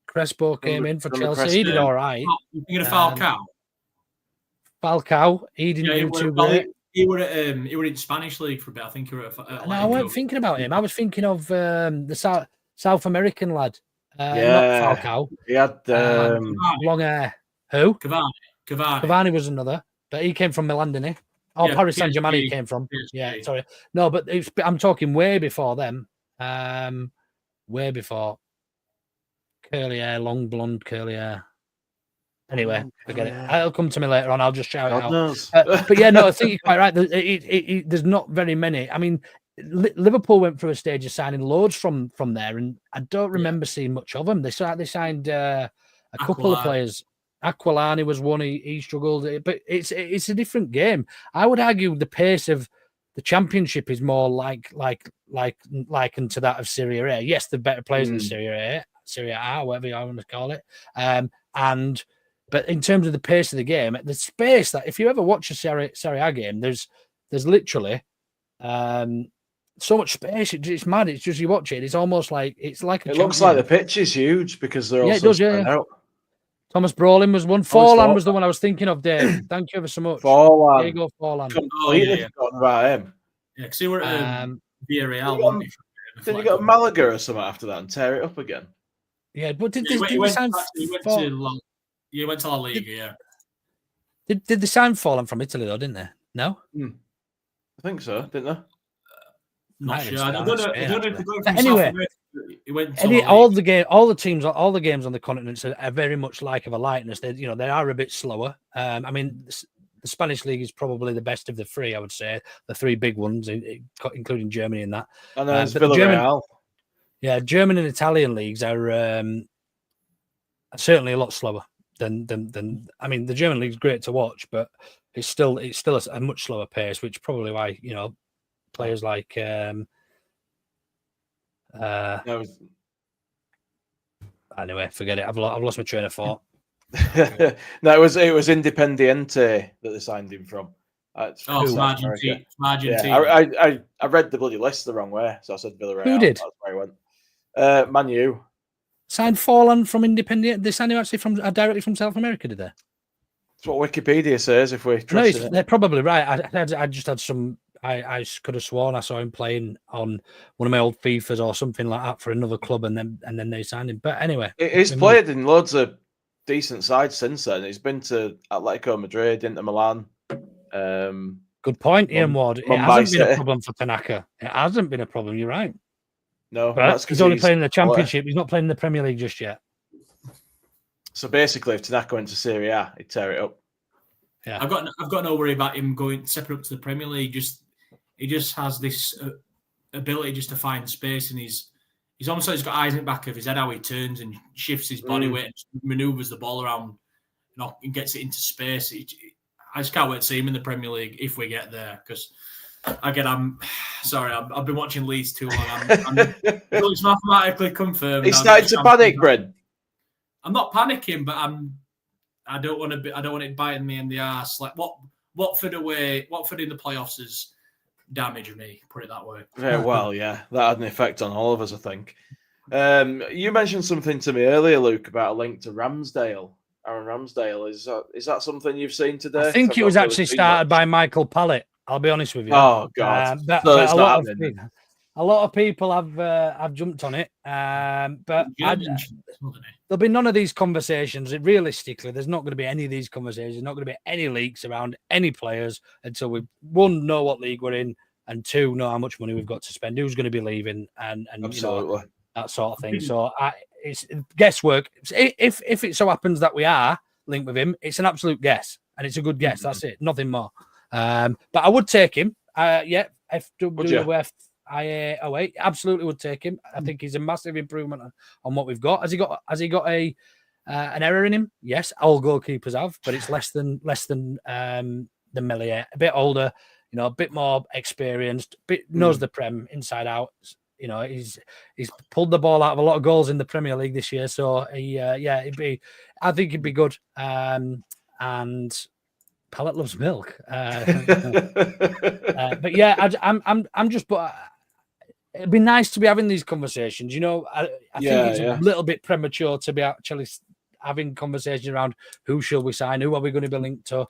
Crespo came in for Chelsea. He did all right. You thinking of Falcao? Falcao, he didn't do too great. He were in Spanish league for a bit. I think he were at no, I weren't thinking about him. I was thinking of the South American lad. Not Falcao. He had long hair. Who? Cavani was another, but he came from Milan, didn't he? Paris Saint-Germain he came from. PSG. Yeah, sorry. No, but I'm talking way before them. Way before. Curly hair, long blonde curly hair. Anyway, forget it. It'll come to me later on. I'll just shout it God out. knows. But yeah, no, I think you're quite right. There's not very many. I mean, Liverpool went through a stage of signing loads from there, and I don't remember seeing much of them. They signed a couple of players. Aquilani was one. He struggled, but it's a different game. I would argue the pace of the Championship is more likened to that of Serie A. Yes, the better players in Serie A, whatever you want to call it. But in terms of the pace of the game, the space that if you ever watch a Serie A game, there's literally so much space. It's mad. It's just you watch it. It's almost like it looks like the pitch is huge because they're all spread out. Thomas Brolin was one. Forlan was the one I was thinking of, Dave. Thank you ever so much. Forlan. There you go, Forlan. Completely forgotten about him. Yeah, because he were at Villarreal. Did you go to Malaga or something after that and tear it up again? Yeah, but he went to La Liga, yeah. Did they sign Forlan from Italy though, didn't they? No? I think so, didn't they? Not sure. I don't know if they're going from anyway, South America. He went to all the games on the continents are very much like of a likeness. They are a bit slower. I mean, the Spanish league is probably the best of the three. I would say the three big ones, including Germany in that. And there's Villarreal. German and Italian leagues are certainly a lot slower than. I mean, the German league is great to watch, but it's still a much slower pace, which is probably why players like. Anyway, forget it. I've lost my train of thought. No, it was Independiente that they signed him from. It's Argentina. Yeah, I read the bloody list the wrong way, so I said Villarreal. Who did? That's where I went. Man U. Signed Forlan from Independiente. They signed him actually directly from South America, did they? That's what Wikipedia says. If we trust it. They're probably right. I just had some. I could have sworn I saw him playing on one of my old FIFAs or something like that for another club, and then they signed him. But anyway, he's played in loads of decent sides since then. He's been to Atletico Madrid, Inter Milan. Good point, Ian Ward. It hasn't been a problem for Tanaka. It hasn't been a problem. You're right. No, but he's only playing in the Championship. He's not playing in the Premier League just yet. So basically, if Tanaka went to Serie A, he'd tear it up. Yeah, I've got no worry about him going separate up to the Premier League. He just has this ability just to find space, and he's almost like he's got eyes in the back of his head how he turns and shifts his body weight and manoeuvres the ball around, and gets it into space. I just can't wait to see him in the Premier League if we get there. Because again, I've been watching Leeds too long. It's mathematically confirmed. He's starting to panic, Brent. I'm not panicking, but I don't want it biting me in the arse. Like Watford in the playoffs has damaged me. Put it that way. Very well, yeah. That had an effect on all of us, I think. You mentioned something to me earlier, Luke, about a link to Ramsdale. Aaron Ramsdale. Is that something you've seen today? I think it was actually started by Michael Pallet. I'll be honest with you. Oh God! But a lot of people have jumped on it, but there'll be none of these conversations. Realistically, there's not going to be any of these conversations. There's not going to be any leaks around any players until we, one, know what league we're in, and two, know how much money we've got to spend, who's going to be leaving, and absolutely that sort of thing. So it's guesswork. If it so happens that we are linked with him, it's an absolute guess, and it's a good guess. That's it, nothing more. But I would take him. FWF. IA08 absolutely would take him. I think he's a massive improvement on what we've got. Has he got an error in him? Yes, all goalkeepers have, but it's less than the Melier. A bit older, a bit more experienced, knows the Prem inside out. He's pulled the ball out of a lot of goals in the Premier League this year. So I think he'd be good. And Pallet loves milk. But yeah, I'm just. But it'd be nice to be having these conversations. I think it's a little bit premature to be actually having conversations around who shall we sign, who are we going to be linked to.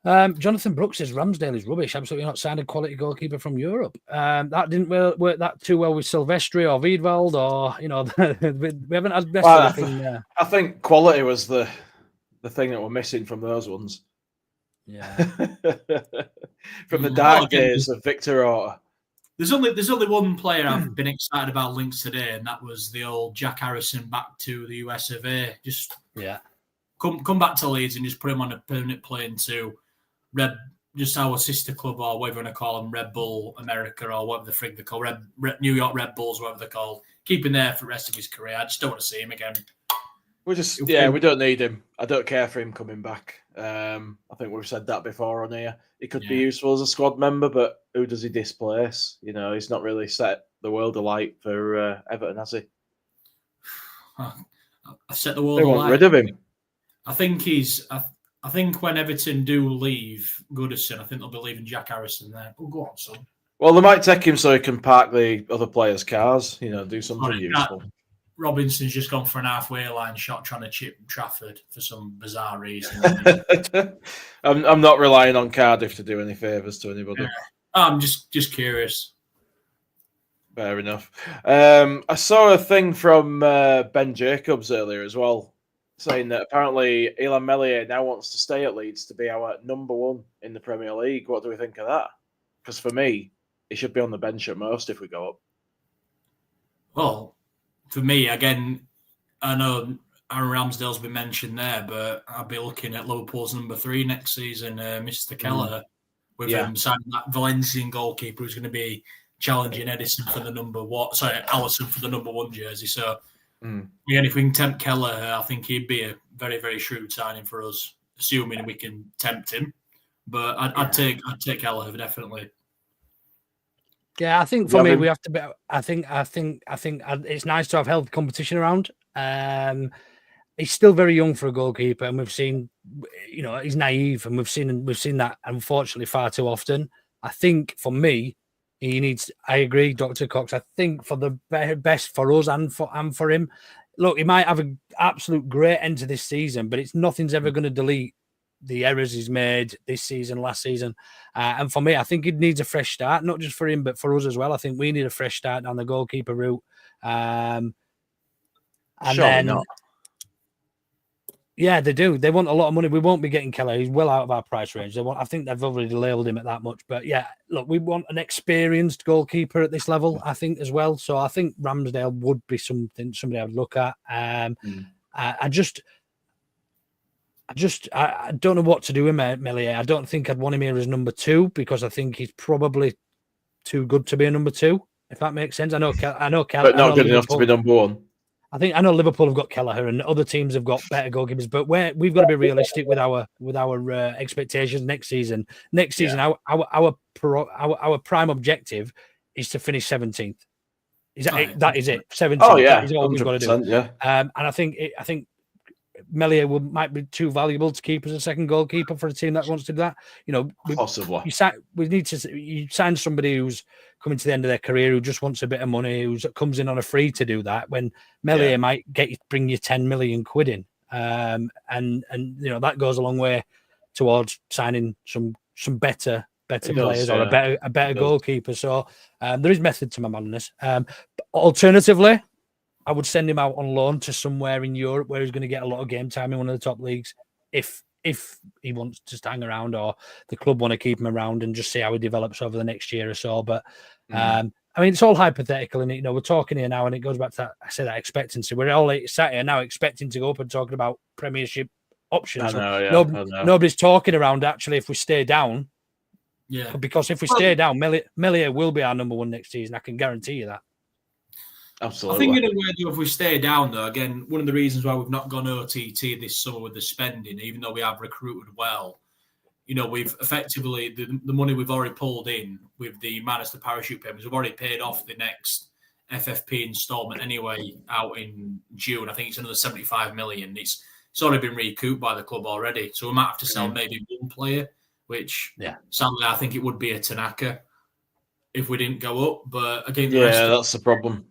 Jonathan Brooks says Ramsdale is rubbish. Absolutely not signed a quality goalkeeper from Europe. That didn't work that too well with Silvestri or Wiedwald, or we haven't had best anything. I think quality was the thing that we're missing from those ones. Yeah. From the dark days of Victor Orta. There's only one player I've been excited about links today, and that was the old Jack Harrison back to the US of A. Just Yeah. Come back to Leeds and just put him on a permanent plane to just our sister club, or whatever you want to call them, Red Bull America, or whatever the frig they call New York Red Bulls, whatever they're called. Keep him there for the rest of his career. I just don't want to see him again. We don't need him. I don't care for him coming back. I think we've said that before on here. He could be useful as a squad member, but who does he displace? You know, he's not really set the world alight for Everton, has he? I set the world They alight. want rid of him. I think when Everton do leave Goodison, I think they'll be leaving Jack Harrison there. Oh, go on, son. Well, they might take him so he can park the other players' cars. You know, do something useful. Robinson's just gone for an halfway line shot trying to chip Trafford for some bizarre reason. I'm not relying on Cardiff to do any favours to anybody. Yeah. I'm just curious. Fair enough. I saw a thing from Ben Jacobs earlier as well, saying that apparently Illan Meslier now wants to stay at Leeds to be our number one in the Premier League. What do we think of that? Because for me, he should be on the bench at most if we go up. Well, for me, again, I know Aaron Ramsdale's been mentioned there, but I'll be looking at Liverpool's number 3 next season, Mr. Kelleher, with him signing that Valencian goalkeeper who's going to be challenging Alisson for the number 1 jersey. So, again, if we can tempt Kelleher, I think he'd be a very, very shrewd signing for us, assuming we can tempt him. But I'd take Kelleher definitely. Yeah, I think for me, we have to be. I think it's nice to have healthy competition around. He's still very young for a goalkeeper, and we've seen, he's naive, and we've seen that unfortunately far too often. I think for me, he needs. I agree, Dr. Cox. I think for the best for us and for him, look, he might have an absolute great end to this season, but nothing's ever going to delete the errors he's made this season, last season. And for me, I think he needs a fresh start, not just for him, but for us as well. I think we need a fresh start down the goalkeeper route. And Surely then, not. Yeah, they do. They want a lot of money. We won't be getting Keller. He's well out of our price range. I think they've already labelled him at that much. But yeah, look, we want an experienced goalkeeper at this level, I think, as well. So I think Ramsdale would be somebody I would look at. I don't know what to do with Meslier. I don't think I'd want him here as number 2 because I think he's probably too good to be a number 2, if that makes sense. I know but not good enough to be number 1. I know Liverpool have got Kelleher and other teams have got better goalkeepers, but we've got to be realistic with our expectations next season. Next season, our prime objective is to finish 17th. That is it. 17th. Oh yeah, that is all we've got to do. Yeah. And I think Meslier might be too valuable to keep as a second goalkeeper for a team that wants to do that. Possibly. You sign somebody who's coming to the end of their career who just wants a bit of money, who comes in on a free to do that. When Meslier might bring you 10 million quid in, and that goes a long way towards signing some better players or a better goalkeeper. So there is method to my madness. Alternatively, I would send him out on loan to somewhere in Europe where he's going to get a lot of game time in one of the top leagues if he wants to hang around or the club want to keep him around and just see how he develops over the next year or so. But it's all hypothetical, and we're talking here now, and it goes back to that expectancy. We're all sat here now expecting to go up and talking about Premiership options. I know. Nobody's talking around actually if we stay down. Yeah, because if we stay down, Meslier will be our number 1 next season. I can guarantee you that. Absolutely. I think in a way, if we stay down, though, again, one of the reasons why we've not gone OTT this summer with the spending, even though we have recruited well, we've effectively, the money we've already pulled in with the minus the parachute payments, we've already paid off the next FFP instalment anyway out in June. I think it's another 75 million. It's already been recouped by the club already. So we might have to sell maybe one player, which sadly I think it would be a Tanaka if we didn't go up. But again, that's the problem.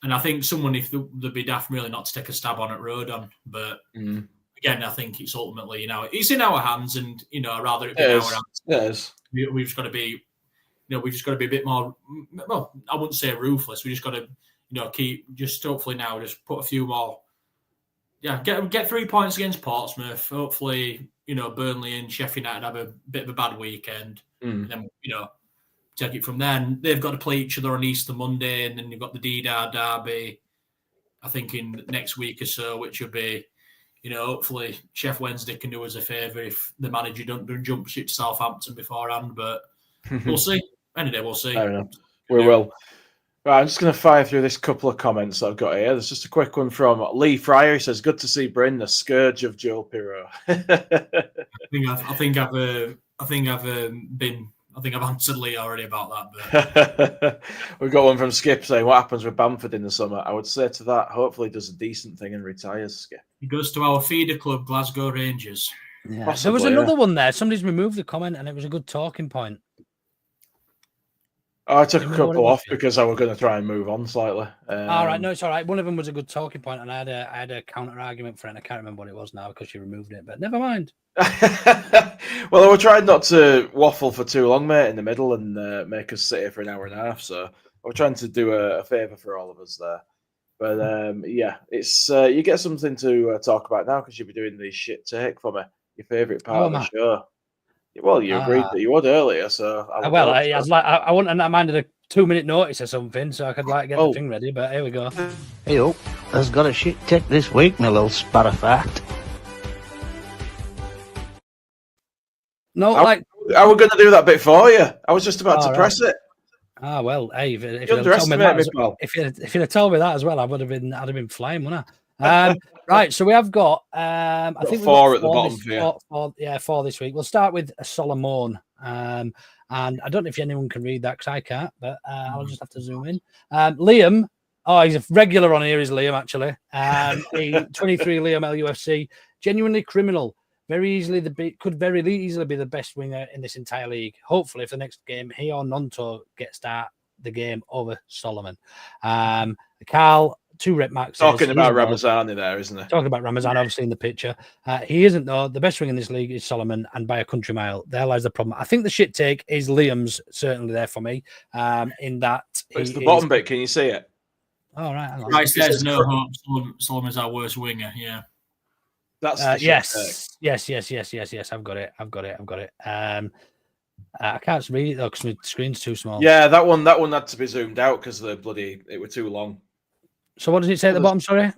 And I think someone, if they'd be daft really not to take a stab on at Rodon. But again, I think it's ultimately, it's in our hands, and I'd rather it be in our hands. Yes. We've just got to be, we've just got to be a bit more. Well, I wouldn't say ruthless. We just got to, keep just hopefully now just put a few more. Yeah, get 3 points against Portsmouth. Hopefully, Burnley and Sheffield United have a bit of a bad weekend, and then take it from there. And they've got to play each other on Easter Monday, and then you've got the Didar derby, I think, in next week or so, which will be, hopefully Chef Wednesday can do us a favour if the manager don't jump ship to Southampton beforehand. But we'll see. Any day we'll see. Fair enough. We will. Right, I'm just going to fire through this couple of comments that I've got here. There's just a quick one from Lee Fryer. He says, "Good to see Bryn, the scourge of Joe Pirro." I think I've answered Lee already about that. But We've got one from Skip saying, "What happens with Bamford in the summer?" I would say to that, hopefully he does a decent thing and retires, Skip. He goes to our feeder club, Glasgow Rangers. Yeah. Possibly, There was another one there. Somebody's removed the comment, and it was a good talking point. I took a Remember what it couple was, off because I was going to try and move on slightly. All right, no, it's all right. One of them was a good talking point, and I had a counter argument for it. And I can't remember what it was now because you removed it, but never mind. Well, I was trying not to waffle for too long, mate, in the middle and make us sit here for an hour and a half. So I was trying to do a favour for all of us there. But yeah, it's you get something to talk about now because you'll be doing the shit take for me, your favourite part of the show. Well, you agreed that you would earlier, so I wouldn't have minded a 2-minute notice or something, so I could get the thing ready. But here we go. Hey, has got a shit tick this week, my little sparrowfat. No, I was going to do that bit for you. I was just about to press it. Ah, well, hey, if you underestimate me, pal. If you'd have told me that as well, I'd have been flying, wouldn't I? Right, so we have got I think four at the bottom here. Four this week. We'll start with Solomon. And I don't know if anyone can read that because I can't, but I'll just have to zoom in. Liam, he's a regular on here, is Liam actually. 23 Liam LUFC, genuinely criminal. Could very easily be the best winger in this entire league. Hopefully, for the next game, he or Nonto get start the game over Solomon. Carl, 2 rep max. Talking about Ramazani there, isn't he? Talking about Ramazan, obviously in the picture. He isn't though. The best winger in this league is Solomon, and by a country mile. There lies the problem. I think the shit take is Liam's certainly there for me. In that it's the bottom bit. Can you see it? All right. Right, there's no hope. Solomon's our worst winger. Yeah. That's yes. I've got it. I can't read it though because my screen's too small. Yeah, that one had to be zoomed out because it were too long. So what does it say at the bottom? Sorry.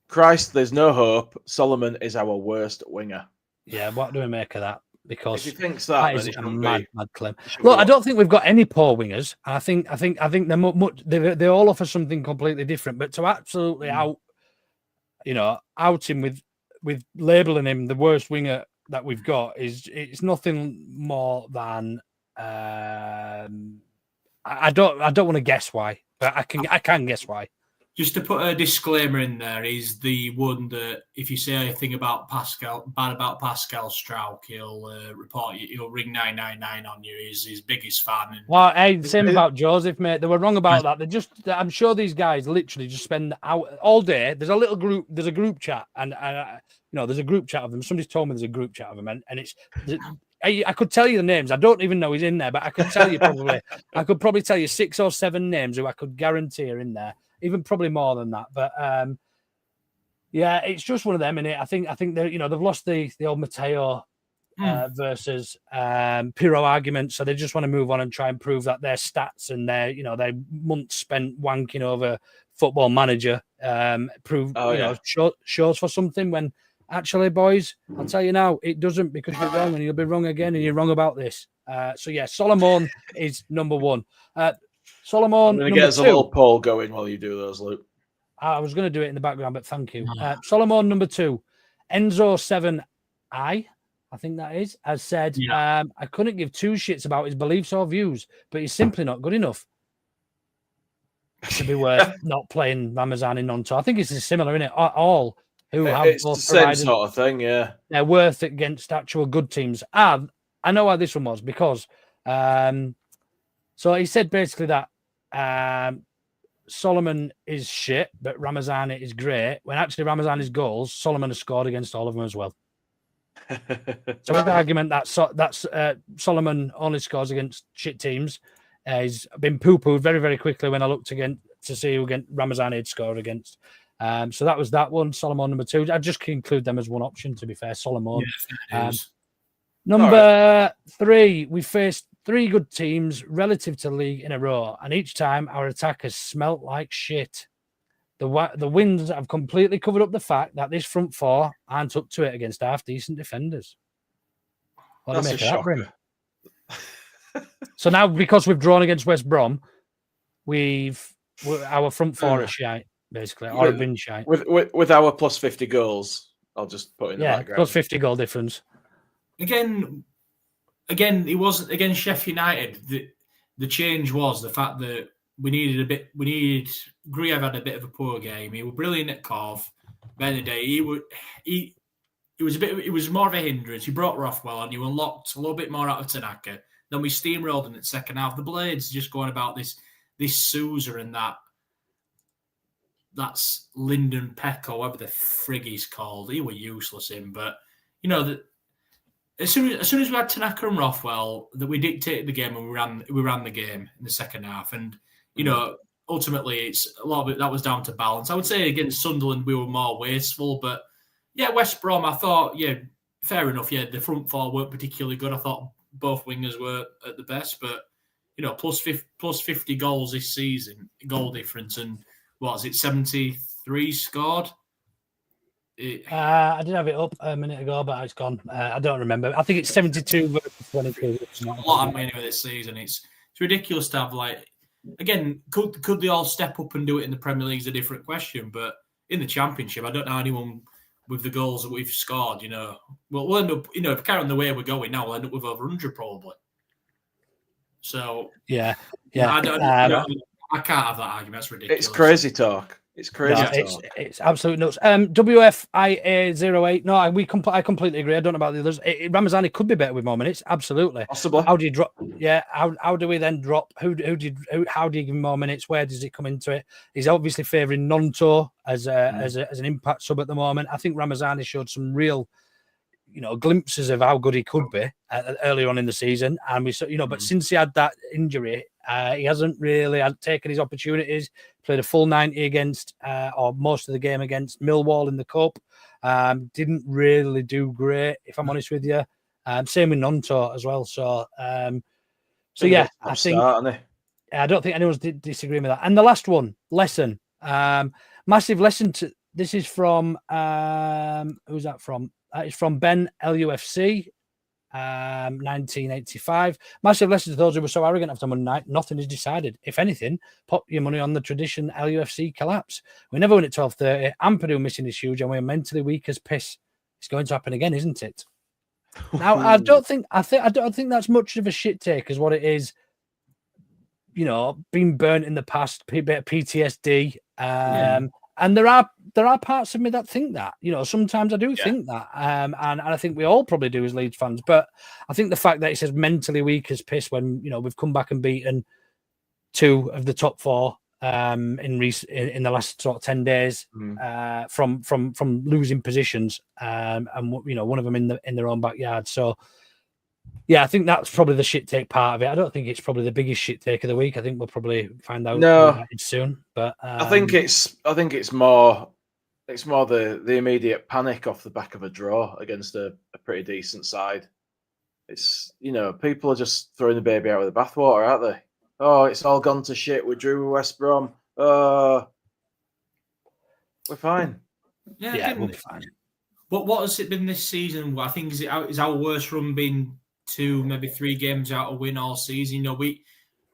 Christ, there's no hope. Solomon is our worst winger. Yeah, what do we make of that? Because if he thinks that is a mad claim. Look, I don't think we've got any poor wingers. I think they're much, they all offer something completely different. But to absolutely out him with labeling him the worst winger that we've got it's nothing more than I don't want to guess why, but I can guess why. Just to put a disclaimer in there, he's the one that if you say anything about bad about Pascal Strauch, he'll report you. He'll ring 999 on you. He's his biggest fan. Well, hey, same about Joseph, mate. They were wrong about that. I'm sure these guys literally just spend all day. There's a little group. There's a group chat, and there's a group chat of them. Somebody's told me there's a group chat of them, and it's. I could tell you the names. I don't even know he's in there, but I could tell you probably. I could probably tell you 6 or 7 names who I could guarantee are in there. Even probably more than that, but yeah, it's just one of them. And I think they they've lost the old Mateo versus Pirro argument, so they just want to move on and try and prove that their stats and their their months spent wanking over Football Manager shows for something. When actually, boys, I'll tell you now, it doesn't, because you're wrong and you'll be wrong again, and you're wrong about this. So yeah, Solomon is number 1. Solomon, I'm going to get us a little poll going while you do those, Luke. I was going to do it in the background, but thank you. Solomon, number 2. Enzo7i, I think that is, has said, I couldn't give 2 shits about his beliefs or views, but he's simply not good enough to be worth not playing Ramazan in Nonto. I think it's similar, isn't it? All who have it's both the same sort of thing, yeah. They're worth against actual good teams. And I know how this one was because... so he said basically that Solomon is shit, but Ramazan is great. When actually Ramazan is goals, Solomon has scored against all of them as well. So with the argument that Solomon only scores against shit teams, he's been poo-pooed very, very quickly when I looked again to see who Ramazan had scored against. So that was that one, Solomon number 2. I just include them as one option, to be fair, Solomon. Number 3, we faced 3 good teams relative to league in a row, and each time our attackers smelt like shit. The wins have completely covered up the fact that this front four aren't up to it against half-decent defenders. What do you That's make a of that, Brim? shocker. So now, because we've drawn against West Brom, our front four are shite, basically, or have been shite. With our plus 50 goals, I'll just put in the background. Plus 50 goal difference. Again, it wasn't against Sheffield United. The change was the fact that Griev had a bit of a poor game. He was brilliant at Cov. By the day, it was more of a hindrance. He brought Rothwell on. You unlocked a little bit more out of Tanaka. Then we steamrolled in the second half. The Blades just going about this Sousa and that's Lyndon Peck or whatever the frig he's called. He were useless in, but you know that as soon as we had Tanaka and Rothwell, that we dictated the game and we ran the game in the second half. And you know, ultimately, it's a lot of it that was down to balance. I would say against Sunderland we were more wasteful, but yeah, West Brom, I thought, fair enough. Yeah, the front four weren't particularly good. I thought both wingers were at the best, but you know, plus 50 goals this season, goal difference, and what was it, 73 scored? I did have it up a minute ago, but it's gone. I don't remember. I think it's 72 versus 22. A lot of money with this season. It's ridiculous to have, like, again, could they all step up and do it in the Premier League is a different question, but in the Championship, I don't know anyone with the goals that we've scored, you know. We'll end up, you know, if carry on the way we're going now, we'll end up with over 100 probably. So yeah. I can't have that argument. That's ridiculous. It's crazy talk. It's crazy talk. It's absolute nuts. WFIA08. No, I completely agree. I don't know about the others. Ramazani could be better with more minutes. Absolutely. Possibly. How do you drop? Yeah. How do we then drop? How do you give him more minutes? Where does it come into it? He's obviously favouring Nonto as an impact sub at the moment. I think Ramazani showed some real, you know, glimpses of how good he could be earlier on in the season, and but since he had that injury, he hasn't really taken his opportunities. Played a full 90 against, or most of the game against Millwall in the cup. Didn't really do great, if I'm honest with you. Same with Nonto as well. So, yeah, I think I don't think anyone's disagreeing with that. And the last one, lesson, massive lesson. This is from who's that from? It's from Ben LUFC. 1985. Massive lesson to those who were so arrogant after Monday night. Nothing is decided. If anything, put your money on the tradition LUFC collapse. We never win at 12:30. Ampadu missing is huge, and we're mentally weak as piss. It's going to happen again, isn't it? Now, I don't think that's much of a shit take as what it is. You know, being burnt in the past, a bit of PTSD. And there are parts of me that think that, you know, sometimes I do think that. And I think we all probably do as Leeds fans. But I think the fact that it says mentally weak as piss when, you know, we've come back and beaten two of the top four in the last sort of 10 days from losing positions, and you know, one of them in their own backyard. So yeah, I think that's probably the shit take part of it. I don't think it's probably the biggest shit take of the week. I think we'll probably find out soon. But I think it's more the immediate panic off the back of a draw against a pretty decent side. It's, you know, people are just throwing the baby out with the bathwater, aren't they? Oh, it's all gone to shit. We drew with West Brom. We're fine. Yeah, we'll be fine. But what has it been this season? I think is our worst run been 2, maybe 3 games out of win all season. You know,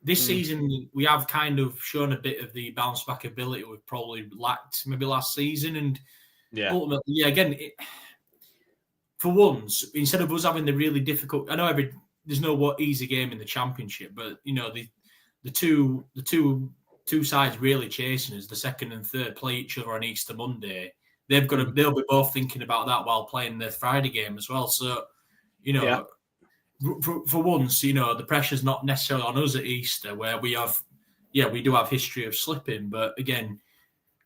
this season we have kind of shown a bit of the bounce back ability we've probably lacked maybe last season, and ultimately, again, for once, instead of us having the really difficult, I know there's no easy game in the Championship, but you know the two sides really chasing us, the second and third, play each other on Easter Monday. They'll be both thinking about that while playing the Friday game as well. So, you know. For once, you know, the pressure's not necessarily on us at Easter, where we do have history of slipping. But again,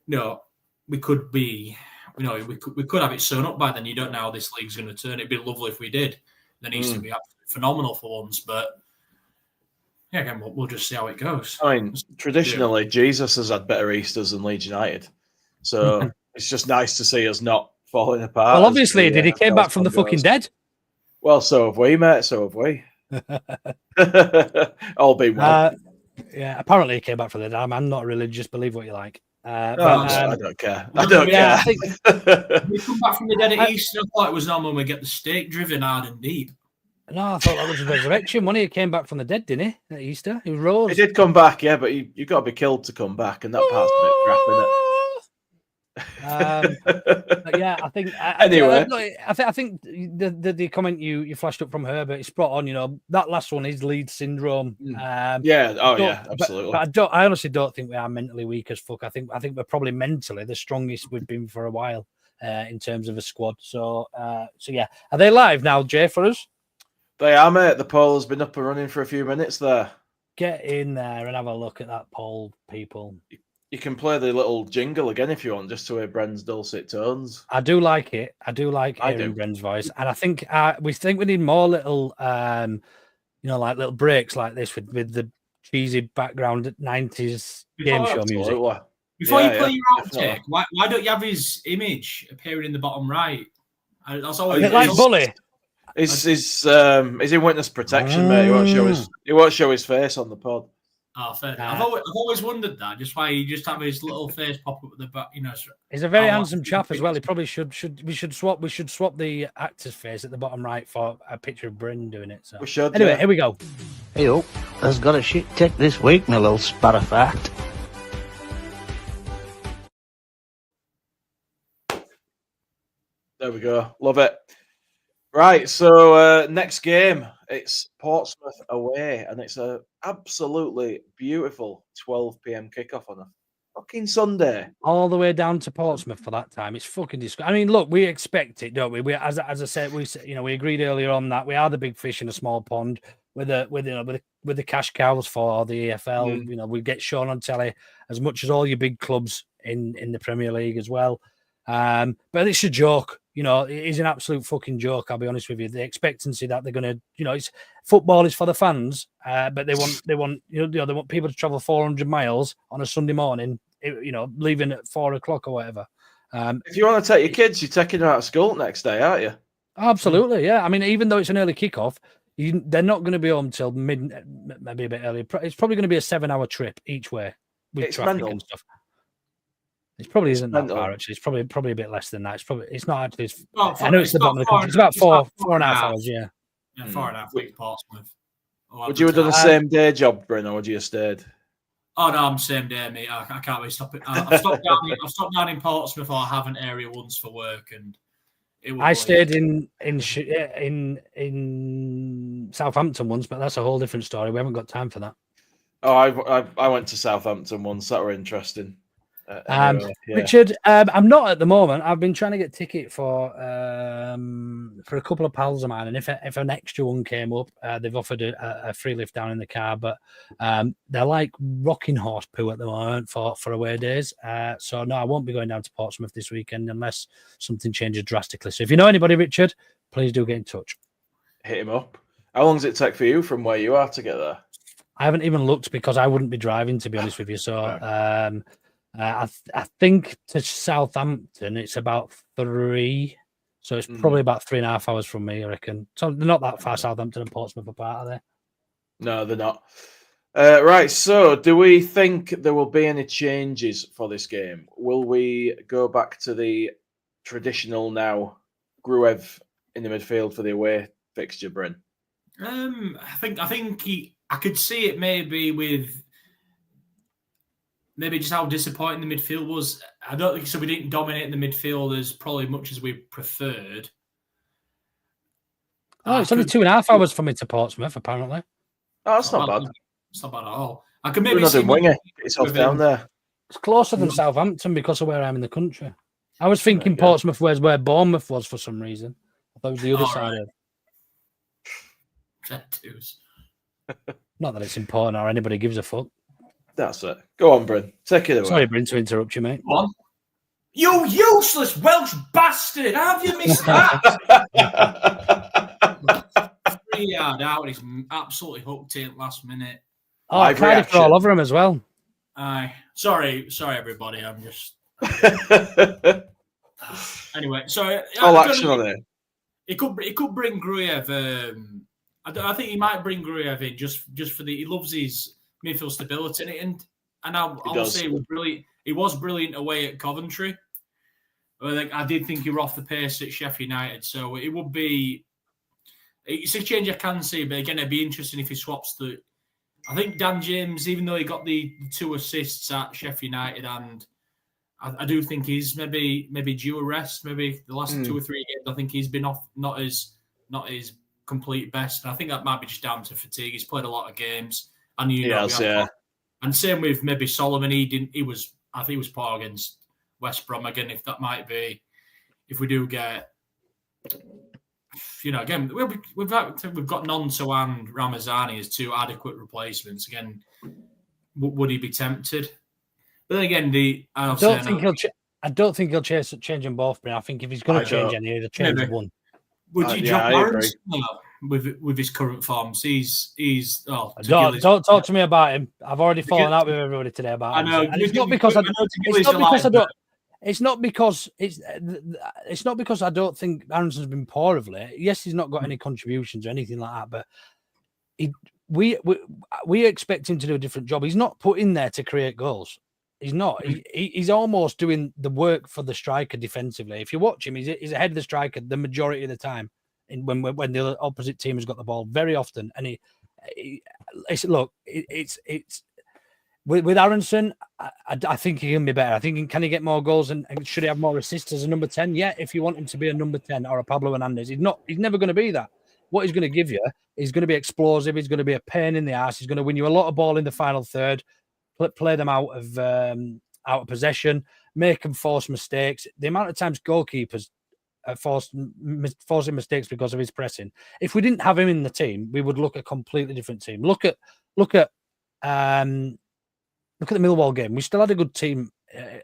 you know, we could be, you know, we could have it sewn up by then. You don't know how this league's going to turn. It'd be lovely if we did. Then Easter would be absolutely phenomenal for once. But yeah, again, we'll just see how it goes. I mean, traditionally, Jesus has had better Easters than Leeds United, so it's just nice to see us not falling apart. Well, obviously, he came back from the fucking dead. Well, so have we, mate. So have we. All been well. Yeah, apparently he came back from the dead. I'm not religious. Believe what you like. I don't care. I don't care. I think we come back from the dead at Easter. I thought it was normal when we get the stake driven hard and deep. no, I thought that was a resurrection. When he came back from the dead, didn't he? At Easter, he rose. He did come back, yeah, but you got to be killed to come back, and that part's a bit crap, isn't it? But yeah, I think. Anyway. I think the comment you flashed up from Herbert is spot on. You know, that last one is Leeds syndrome. Absolutely. But I honestly don't think we are mentally weak as fuck. I think we're probably mentally the strongest we've been for a while in terms of a squad. So yeah, are they live now, Jay, for us? They are, mate. The poll has been up and running for a few minutes there. Get in there and have a look at that poll, people. You can play the little jingle again if you want, just to hear Bren's dulcet tones. I do like it. I do like hearing Bren's voice, and I think we need more little, like little breaks like this with the cheesy background 90s game show music. Before you play your outtake, why don't you have his image appearing in the bottom right? That's always like Bully. He's in witness protection, mate. He won't show his face on the pod. Oh, fair. I've always wondered that, just why you just have his little face pop up at the back. He's a very handsome chap as well. He probably should. We should swap the actor's face at the bottom right for a picture of Bryn doing it. So we should. Anyway, here we go. Hey, has got a shit tick this week, my little sparrow-fact. There we go. Love it. Right, so next game, it's Portsmouth away, and it's a absolutely beautiful 12 p.m. kickoff on a fucking Sunday. All the way down to Portsmouth for that time. It's fucking disgusting. I mean, look, we expect it, don't we? We as I said, we agreed earlier on that we are the big fish in a small pond with the cash cows for the EFL. We get shown on telly as much as all your big clubs in the Premier League as well. But it's a joke. It is an absolute fucking joke. I'll be honest with you. The expectancy that they're going to, it's football is for the fans, but they want people to travel 400 miles on a Sunday morning, leaving at 4 o'clock or whatever. If you want to take your kids, you're taking them out of school next day, aren't you? Absolutely, yeah. I mean, even though it's an early kickoff, they're not going to be home till maybe a bit earlier. It's probably going to be a 7-hour trip each way with traffic and stuff. It probably isn't that far, actually. It's probably a bit less than that. It's not actually. I know it's the bottom of the country. It's about four and a half hours, yeah. Yeah, 4.5 weeks Portsmouth. Would you have done the same day job, Bryn, or would you have stayed? Oh no, I'm same day, mate. I can't really stop it. I've stopped down in Portsmouth or Havant area once for work, and I stayed in Southampton once, but that's a whole different story. We haven't got time for that. Oh, I went to Southampton once. That were interesting. Anyway, yeah. Richard, I'm not at the moment. I've been trying to get a ticket for a couple of pals of mine, and if an extra one came up, they've offered a free lift down in the car. But they're like rocking horse poo at the moment for away days. So no, I won't be going down to Portsmouth this weekend unless something changes drastically. So if you know anybody, Richard, please do get in touch. Hit him up. How long does it take for you from where you are to get there? I haven't even looked because I wouldn't be driving, to be honest with you. So. I think to Southampton it's about 3, so it's probably about 3.5 hours from me, I reckon. So they're not that far. Southampton and Portsmouth apart, are they? No, they're not. Right, so do we think there will be any changes for this game? Will we go back to the traditional now Gruev in the midfield for the away fixture, Bryn? I could see it maybe with. Maybe just how disappointing the midfield was. I don't think so. We didn't dominate the midfield as probably much as we preferred. Oh, it's only 2.5 hours from me to Portsmouth, apparently. Oh, that's not bad. It's not bad at all. I can maybe see Winger. It's off down there. It's closer than Southampton because of where I'm in the country. I was thinking Portsmouth was where Bournemouth was for some reason. I thought it was the other side of it. Not that it's important or anybody gives a fuck. That's it. Go on, Bryn. Take it away. Sorry, Bryn, to interrupt you, mate. Go on. You useless Welsh bastard! How have you missed that? 3 yard out. He's absolutely hooked in last minute. Oh, Cardiff all over him as well. Aye. Sorry, everybody. I'm just. Anyway, so all action on it. It could bring Gruev. I think he might bring Gruev in just for he loves his midfield stability, and And I will say he was brilliant. He was brilliant away at Coventry. I did think he were off the pace at Sheffield United. So it would be... It's a change I can see, but again, it'd be interesting if he swaps the... I think Dan James, even though he got the 2 assists at Sheffield United, and I do think he's maybe due a rest. Maybe the last 2 or 3 games, I think he's been off not his complete best. And I think that might be just down to fatigue. He's played a lot of games, and and same with maybe Solomon. I think he was poor against West Brom again. If that might be, if we do get, again, we've got Nonso and Ramazani as 2 adequate replacements. Again, would he be tempted? But then again, I don't think he'll change them both. But I think if he's going to change any, he'll change one. Would you drop Aaronson with his current forms? Don't talk to me about him. I've already fallen out with everybody today about him. I know, and it's not because I don't think Aronson's been poor of late. Yes, he's not got any contributions or anything like that, but we expect him to do a different job. He's not put in there to create goals. He's not. He's almost doing the work for the striker defensively. If you watch him, he's ahead of the striker the majority of the time. When the opposite team has got the ball, very often, and it's with Aronson, I think he can be better. I think can he get more goals and should he have more assists as a number 10? Yeah, if you want him to be a number 10 or a Pablo Hernandez, he's never going to be that. What he's going to give you is going to be explosive. He's going to be a pain in the ass. He's going to win you a lot of ball in the final third. Play them out of possession, make them force mistakes. The amount of times goalkeepers are forcing mistakes because of his pressing. If we didn't have him in the team, we would look a completely different team. Look at the Millwall game. We still had a good team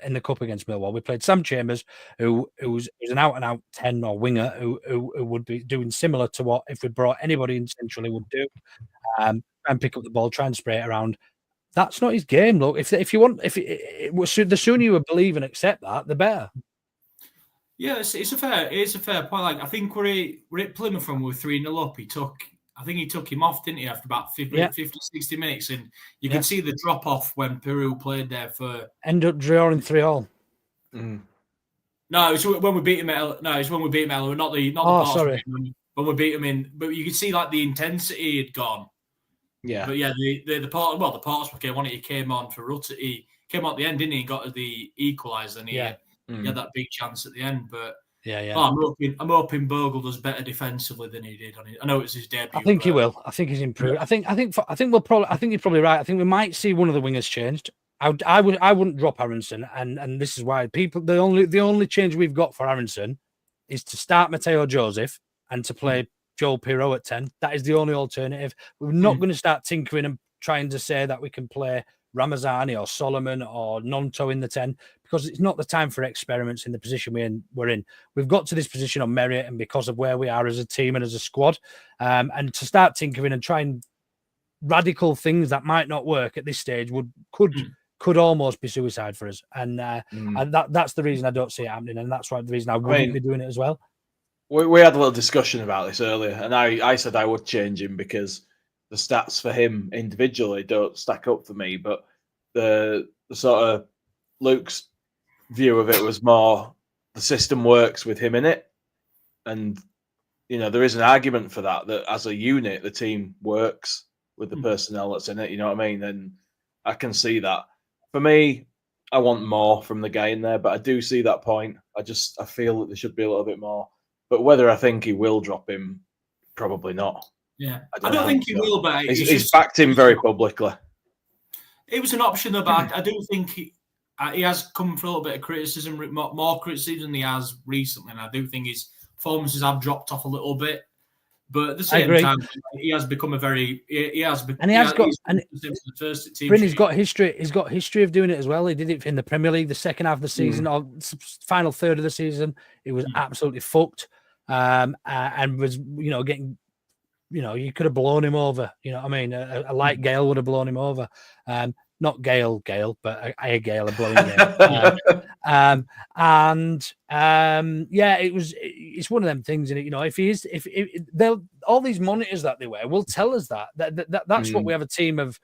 in the cup against Millwall. We played Sam Chambers, who was an out-and-out 10 or winger, who would be doing similar to what if we brought anybody in centrally would do, and pick up the ball, try and spray it around. That's not his game. Look, the sooner you believe and accept that, the better. Yeah, it's a fair point. Like I think we're at Plymouth when we were 3-0 up. He took him off, didn't he, after about 50, 60 minutes, and you could see the drop off when Peru played there for end up drawing 3-3. No, it's when we beat him at not the sorry. When we beat him in, but you could see like the intensity had gone. Yeah, but yeah, the Portsmouth game, when he came on for Orta, he came out at the end, didn't he? He got the equaliser, and he had that big chance at the end. But I'm hoping Bogle does better defensively than he did. I know it's his debut. I think he will. I think he's improved. I think you're probably right. I think we might see one of the wingers changed. I wouldn't drop Aronson, and this is why the only change we've got for Aronson is to start Mateo Joseph and to play Joel Pirot at 10. That is the only alternative. We're not going to start tinkering and trying to say that we can play Ramazani or Solomon or Nonto in the 10 because it's not the time for experiments in the position we're in. We've got to this position on merit and because of where we are as a team and as a squad. And to start tinkering and trying radical things that might not work at this stage could almost be suicide for us. And that's the reason I don't see it happening. And that's the reason I wouldn't be doing it as well. We had a little discussion about this earlier, and I said I would change him because the stats for him individually don't stack up for me. But the sort of Luke's view of it was more the system works with him in it, and there is an argument for that as a unit the team works with the personnel that's in it. You know what I mean? And I can see that. For me, I want more from the guy in there, but I do see that point. I feel that there should be a little bit more. But whether I think he will drop him, probably not. Yeah, I don't think he will, but he's backed him very publicly. It was an option, though, but I do think he has come for a little bit of criticism, more criticism than he has recently, and I do think his performances have dropped off a little bit. But at the same time, he has become He's got history. He's got history of doing it as well. He did it in the Premier League, the second half of the season, or final third of the season. It was absolutely fucked, and was getting. You could have blown him over. You know what I mean? A light gale would have blown him over. Not Gale, but a gale, a blowing gale. It's one of them things. And if they'll all these monitors that they wear will tell us that's what we have a team of.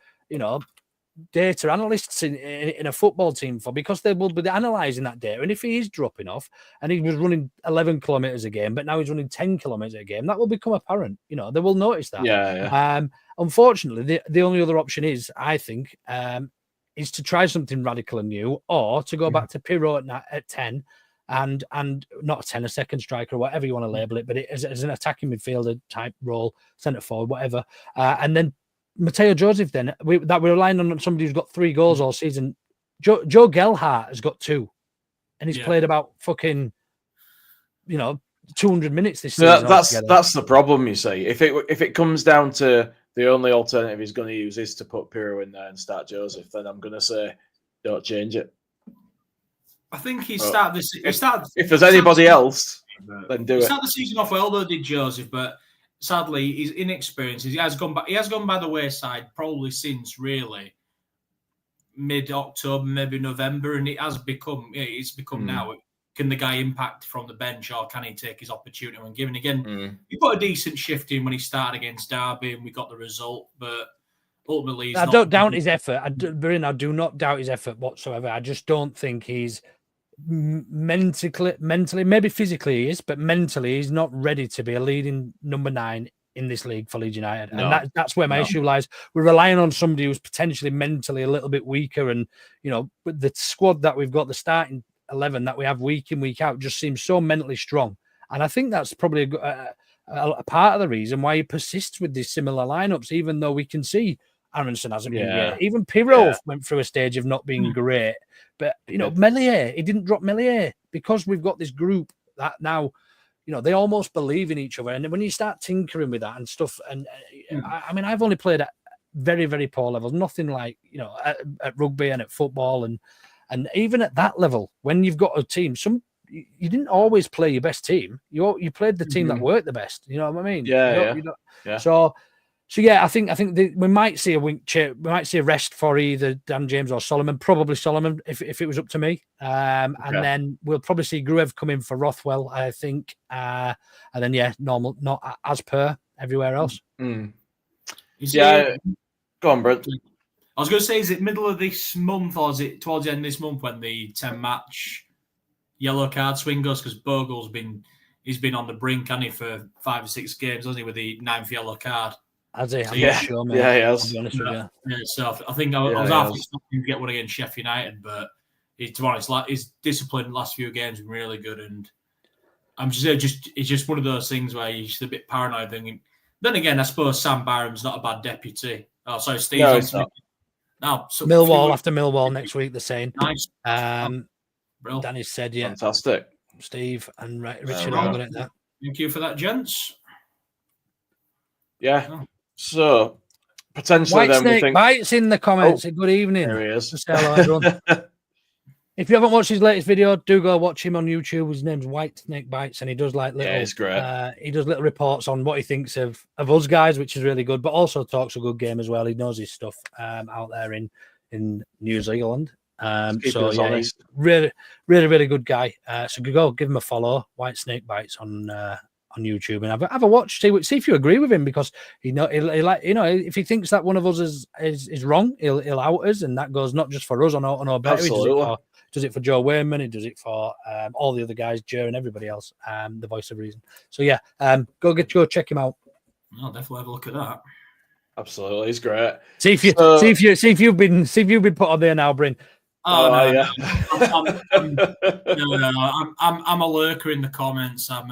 data analysts in a football team for, because they will be analysing that data. And if he is dropping off and he was running 11 kilometres a game, but now he's running 10 kilometres a game, that will become apparent. You know, they will notice that. Yeah. Unfortunately, the only other option is, I think, is to try something radical and new, or to go back to Pirot at 10 and not a 10, a second striker, or whatever you want to label it, but as an attacking midfielder type role, centre forward, whatever. And then Mateo Joseph, then we're relying on somebody who's got 3 goals all season. Joe Gelhardt has got 2, and he's played about fucking 200 minutes this season. That's the problem, you see. If it comes down to the only alternative he's going to use is to put Pirro in there and start Joseph, then I'm going to say don't change it. I think he started this. If there's anybody else, then do it. Start the season off well, though, did Joseph, but sadly he's inexperienced. He has gone by the wayside probably since really mid-October, maybe November, and it's become now. Can the guy impact from the bench, or can he take his opportunity when given? Again, he put a decent shift in when he started against Derby, and we got the result. But ultimately, I don't doubt his effort. I do not doubt his effort whatsoever. I just don't think he's mentally, maybe physically he is, but mentally he's not ready to be a leading number 9 in this league for Leeds United. No. And that's where my issue lies. We're relying on somebody who's potentially mentally a little bit weaker, and with the squad that we've got, the starting 11 that we have week in, week out, just seems so mentally strong. And I think that's probably a part of the reason why he persists with these similar lineups, even though we can see Aronson hasn't been great. Even Pirro went through a stage of not being great. But, Meslier, he didn't drop Meslier, because we've got this group that now, they almost believe in each other. And when you start tinkering with that and stuff, and I've only played at very, very poor levels, nothing like, at rugby and at football. And even at that level, when you've got a team, you didn't always play your best team. You played the team that worked the best. You know what I mean? Yeah. So yeah, I think we might see we might see a rest for either Dan James or Solomon. Probably Solomon, if it was up to me. And then we'll probably see Gruev come in for Rothwell, I think. And then normal, not as per everywhere else. Yeah, go on, Brent. I was going to say, is it middle of this month, or is it towards the end of this month when the 10-match yellow card swing goes? Because Bogle's been on the brink, hasn't he, for 5 or 6 games, hasn't he, with the 9th yellow card? Has he? I'm not sure, mate. Yeah, he has. I'll be honest with you. Yeah, so I think I was half expecting to get one against Sheffield United, but to be honest, his discipline in the last few games has been really good, and I'm it's just one of those things where you're just a bit paranoid thinking. Then again, I suppose Sam Barham's not a bad deputy. Oh, sorry, Steve. No, it's not. Now, Millwall after Millwall next week, they're saying. Nice. Danny said, yeah. Fantastic. Steve and Richard all got it there. Thank you for that, gents. Yeah. Oh. So, potentially then we think... Bites in the comments. Good evening. There he is. Just hello, everyone. If you haven't watched his latest video, do go watch him on YouTube. His name's White Snake Bites, and he does little. Yeah, it's great. He does little reports on what he thinks of us guys, which is really good. But also talks a good game as well. He knows his stuff out there in New Zealand. So yeah, he's really, really, really good guy. So go give him a follow. White Snake Bites on YouTube, and have a watch. See if you agree with him, because if he thinks that one of us is wrong, he'll out us, and that goes not just for us on our better. He does it for Joe Wayman. He does it for all the other guys, Joe and everybody else. The voice of reason. So yeah, go check him out. I'll definitely have a look at that. Absolutely, he's great. See if you've been put on there now, Bryn. Oh no, yeah. I'm a lurker in the comments. I'm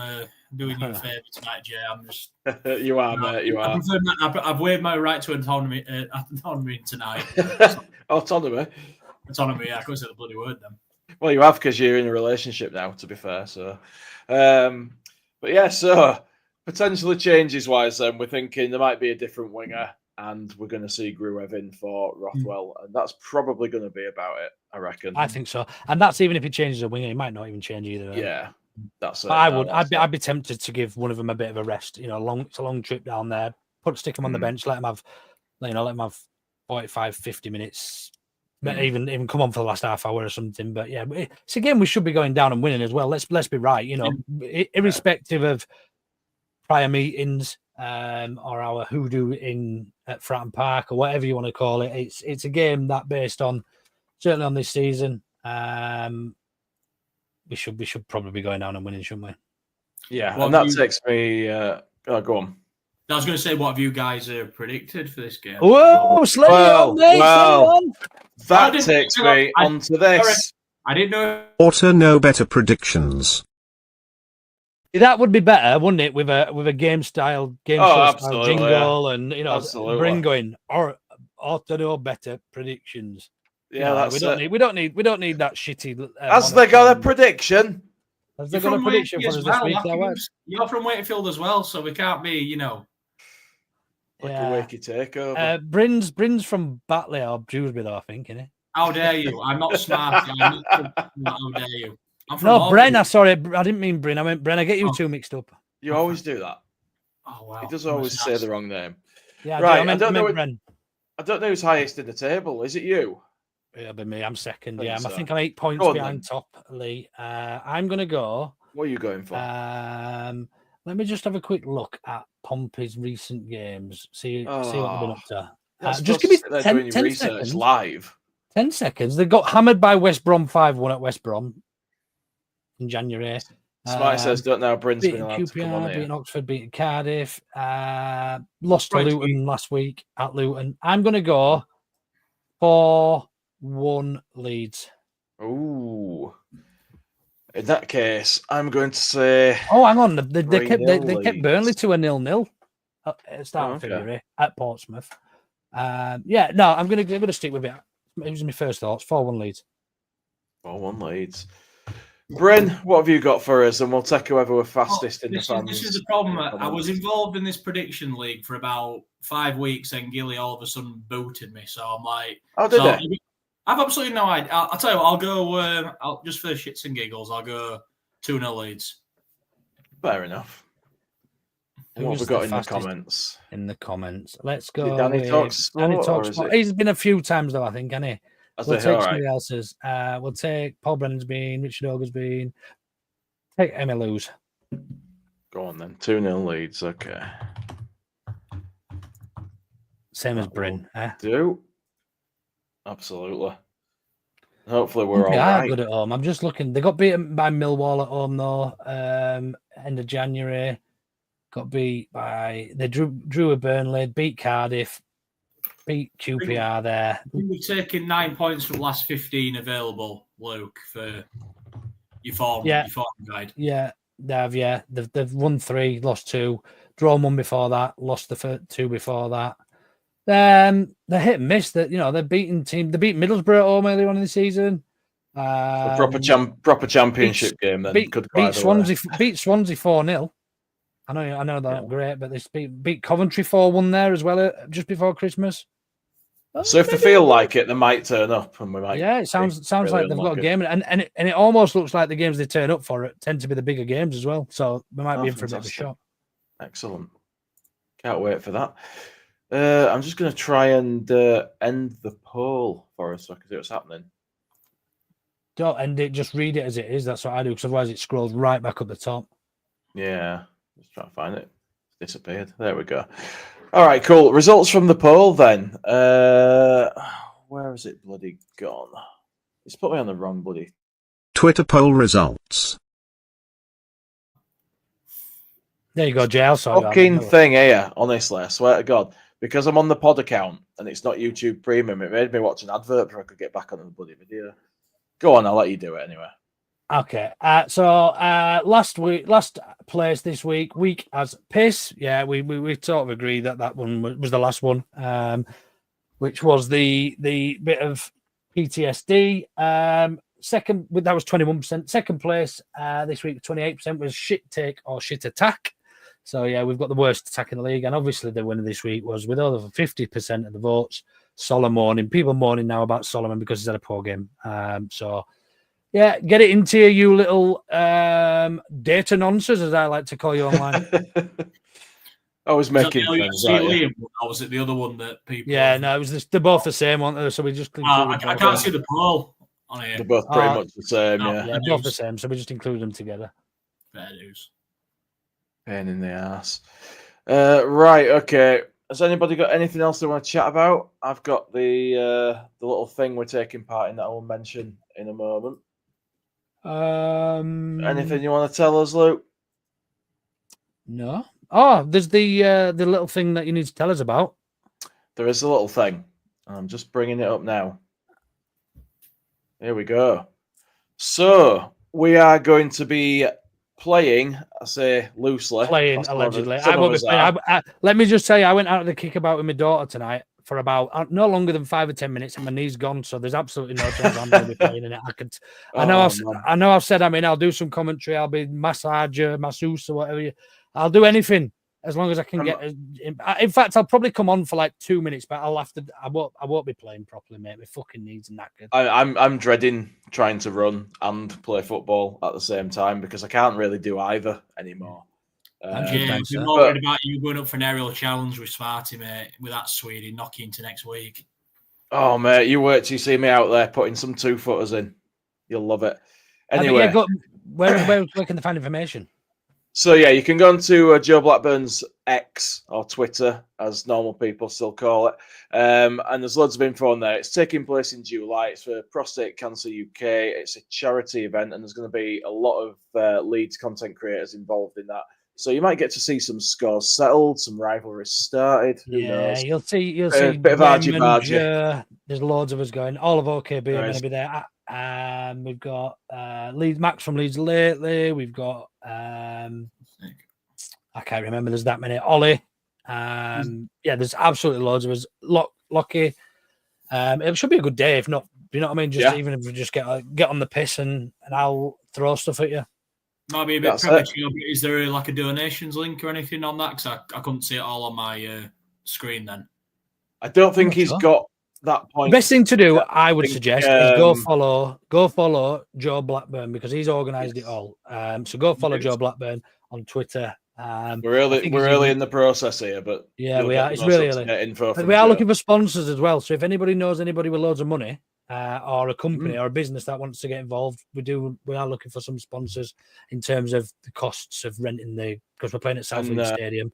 doing you a favour tonight, Jay. I'm just. You are, mate. You are. I've waived my right to autonomy tonight. Autonomy. Autonomy. Yeah, I couldn't say the bloody word then. Well, you have, because you're in a relationship now. To be fair, so. But yeah, so potentially changes wise, then we're thinking there might be a different winger, and we're going to see Gruev in for Rothwell, and that's probably going to be about it, I reckon. I think so, and that's even if he changes a winger, he might not even change either. Yeah, that's it. I'd be tempted to give one of them a bit of a rest. It's a long trip down there. Stick him on the bench, let him have 45, 50 minutes. Even come on for the last half hour or something. But yeah, it's a game we should be going down and winning as well. Let's be right. Irrespective of prior meetings or our hoodoo at Fratton Park or whatever you want to call it. It's a game that based on certainly on this season. We should probably be going down and winning, shouldn't we? Yeah, What and that you- takes me. Go on. I was going to say, what have you guys predicted for this game? Whoa, slay Well, on, mate, well. slay on. That didn't- takes hang on, me onto this. I didn't know. Orta know better predictions. That would be better, wouldn't it? With a game show style absolutely, jingle, and Absolutely. bring going or to know better predictions. Yeah, that's we don't it. need we don't need that shitty. Has they got a prediction? Has You're they got a from prediction for Wakefield us as this well. week? You're from Wakefield as well, so we can't be, Like Yeah. a wakey takeover. Bryn's from Batley or Dewsbury, though, I think, isn't he? How dare you? I'm not smart. How dare you? I'm from No, Albany. Bren. Sorry, I didn't mean Bryn. I meant Bren. I get you Oh. two mixed up. You always do that. Oh, wow. He does I'm a always say snatch. the wrong name. Yeah, Right, I meant Bren. I don't know who's highest in the table. Is it you? It'll be me. I'm second. Think Yeah, so. I think I'm 8 points Go on, behind then. top Lee. I'm gonna go. What are you going for? Let me just have a quick look at Pompey's recent games. See what they've been up to. That's Just give me supposed to sit there 10, doing your 10 research seconds. live. 10 seconds. They got hammered by West Brom 5-1 at West Brom in January. Smite says, don't know how Bryn's been Beating allowed to come on beating here. Oxford, beating Cardiff. Lost to Right, Luton last week at Luton. I'm going to go 4-1 Leeds. Ooh. In that case, I'm going to say Oh, hang on. They kept 3-0 Burnley Leeds. to a 0-0 at the start of okay. February at Portsmouth. Yeah, no, I'm gonna stick with it. It was my first thoughts. 4-1 Leeds. 4-1 Leeds. Bryn, what have you got for us? And we'll take whoever we're fastest in the This fans. is the problem. I was involved in this prediction league for about 5 weeks, and Gilly all of a sudden booted me. So I'm like, Oh, did so they? I've absolutely no idea. I'll tell you what, I'll go. I'll just for shits and giggles, I'll go 2-0 Leeds. Fair enough. And what have Who's we got the in the fastest comments? in the comments? Let's it go. Danny with Talks Danny Sport, or Talks is Sport. it- He's been a few times though, I think, hasn't he? As We'll they take all somebody right. else's. We'll take Paul Brennan's been, Richard Ogre's been. Take Emilou's. Go on then. 2-0 Leeds. Okay. Same as That Bryn. Do. Absolutely. Hopefully we're all They are right. good at home. I'm just looking. They got beaten by Millwall at home though. End of January. Got beat by they drew a Burnley, beat Cardiff, beat QPR there. We've taken 9 points from the last 15 available, Luke, for your form, Yeah. your form guide. Yeah, they have. Yeah, they've won 3, lost 2, drawn 1 before that, lost the 2 before that. They're hit and miss. That they're beating team. They beat Middlesbrough at home earlier on in the season. A proper championship game then. Beat, Could go beat either Swansea. way. Beat Swansea 4-0. I know they're not great, but they beat Coventry 4-1 there as well just before Christmas. So if they feel like it, they might turn up, and we might. Yeah, it sounds really like they've got a unlucky. game, and it almost looks like the games they turn up for it tend to be the bigger games as well. So we might be in for a bit of a fantastic. shot. Excellent. Can't wait for that. I'm just going to try and end the poll for us so I can see what's happening. Don't end it. Just read it as it is. That's what I do, because otherwise it scrolls right back up the top. Yeah, just trying to find it. It's disappeared. There we go. All right, cool. Results from the poll then. Where has it bloody gone? It's put me on the wrong bloody. Twitter poll results. There you go, Jay. I'll sort you out. Fucking thing here, honestly, I swear to God. Because I'm on the pod account and it's not YouTube Premium, it made me watch an advert before I could get back on the bloody video. Go on, I'll let you do it anyway. Okay. So last place this week as piss. Yeah, we sort of agree that one was the last one, which was the bit of PTSD. Second, that was 21%. Second place this week, 28% was shit take or shit attack. So yeah, we've got the worst attack in the league, and obviously the winner this week was with over 50% of the votes. Solomon. People mourning now about Solomon because he's had a poor game. So. Yeah, get it into you little data nonsense, as I like to call you online. I was making Was things that the out, yeah. Liam one, or was it the other one that people? Yeah, no, it was they're both the same, aren't they? So we just I can't see the poll on here. They're both pretty much the same, no, yeah. yeah, both the same. So we just include them together. Fair news. Pain in the ass. Right, okay. Has anybody got anything else they want to chat about? I've got the little thing we're taking part in that I will mention in a moment. Anything you want to tell us, Luke? No. Oh, there's the little thing that you need to tell us about. There is a little thing. I'm just bringing it up now. Here we go. So we are going to be playing, I say loosely. Playing allegedly. Let me just say, I went out of the kickabout with my daughter tonight for about no longer than 5 or 10 minutes, and my knee's gone. So there's absolutely no chance I'm going to be playing in it. I know I've said. I mean, I'll do some commentary. I'll be massager, masseuse, or whatever. I'll do anything as long as I can get. In fact, I'll probably come on for like 2 minutes, but I'll have to. I won't be playing properly, mate. My fucking knees are knackered. I'm dreading trying to run and play football at the same time because I can't really do either anymore. I'm more worried about you going up for an aerial challenge with Smarty, mate, with that Swede knock you into next week. Oh, mate, you wait till you see me out there putting some 2-footers in. You'll love it. Anyway, where can they find information? So, yeah, you can go on to Joe Blackburn's X or Twitter, as normal people still call it. And there's loads of info on there. It's taking place in July. It's for Prostate Cancer UK. It's a charity event, and there's going to be a lot of Leeds content creators involved in that. So you might get to see some scores settled, some rivalries started. Who knows? You'll see. A bit of argy-bargy. There's loads of us going. All of OKB are going to be there. We've got Max from Leeds lately. We've got I can't remember. There's that many. Ollie. There's absolutely loads of us. Lockie. It should be a good day. If not, you know what I mean. Even if we just get on the piss and I'll throw stuff at you. Might be a bit premature, but is there like a donations link or anything on that? Because I couldn't see it all on my screen then. I don't think he's got that point. The best thing to do, I would suggest, is go follow Joe Blackburn because he's organised it all. So go follow Joe Blackburn on Twitter. We're early in the process here, but yeah, we are. It's really early. We are looking for sponsors as well. So if anybody knows anybody with loads of money, or a company or a business that wants to get involved, we are looking for some sponsors in terms of the costs of renting because we're playing at South Leeds Stadium,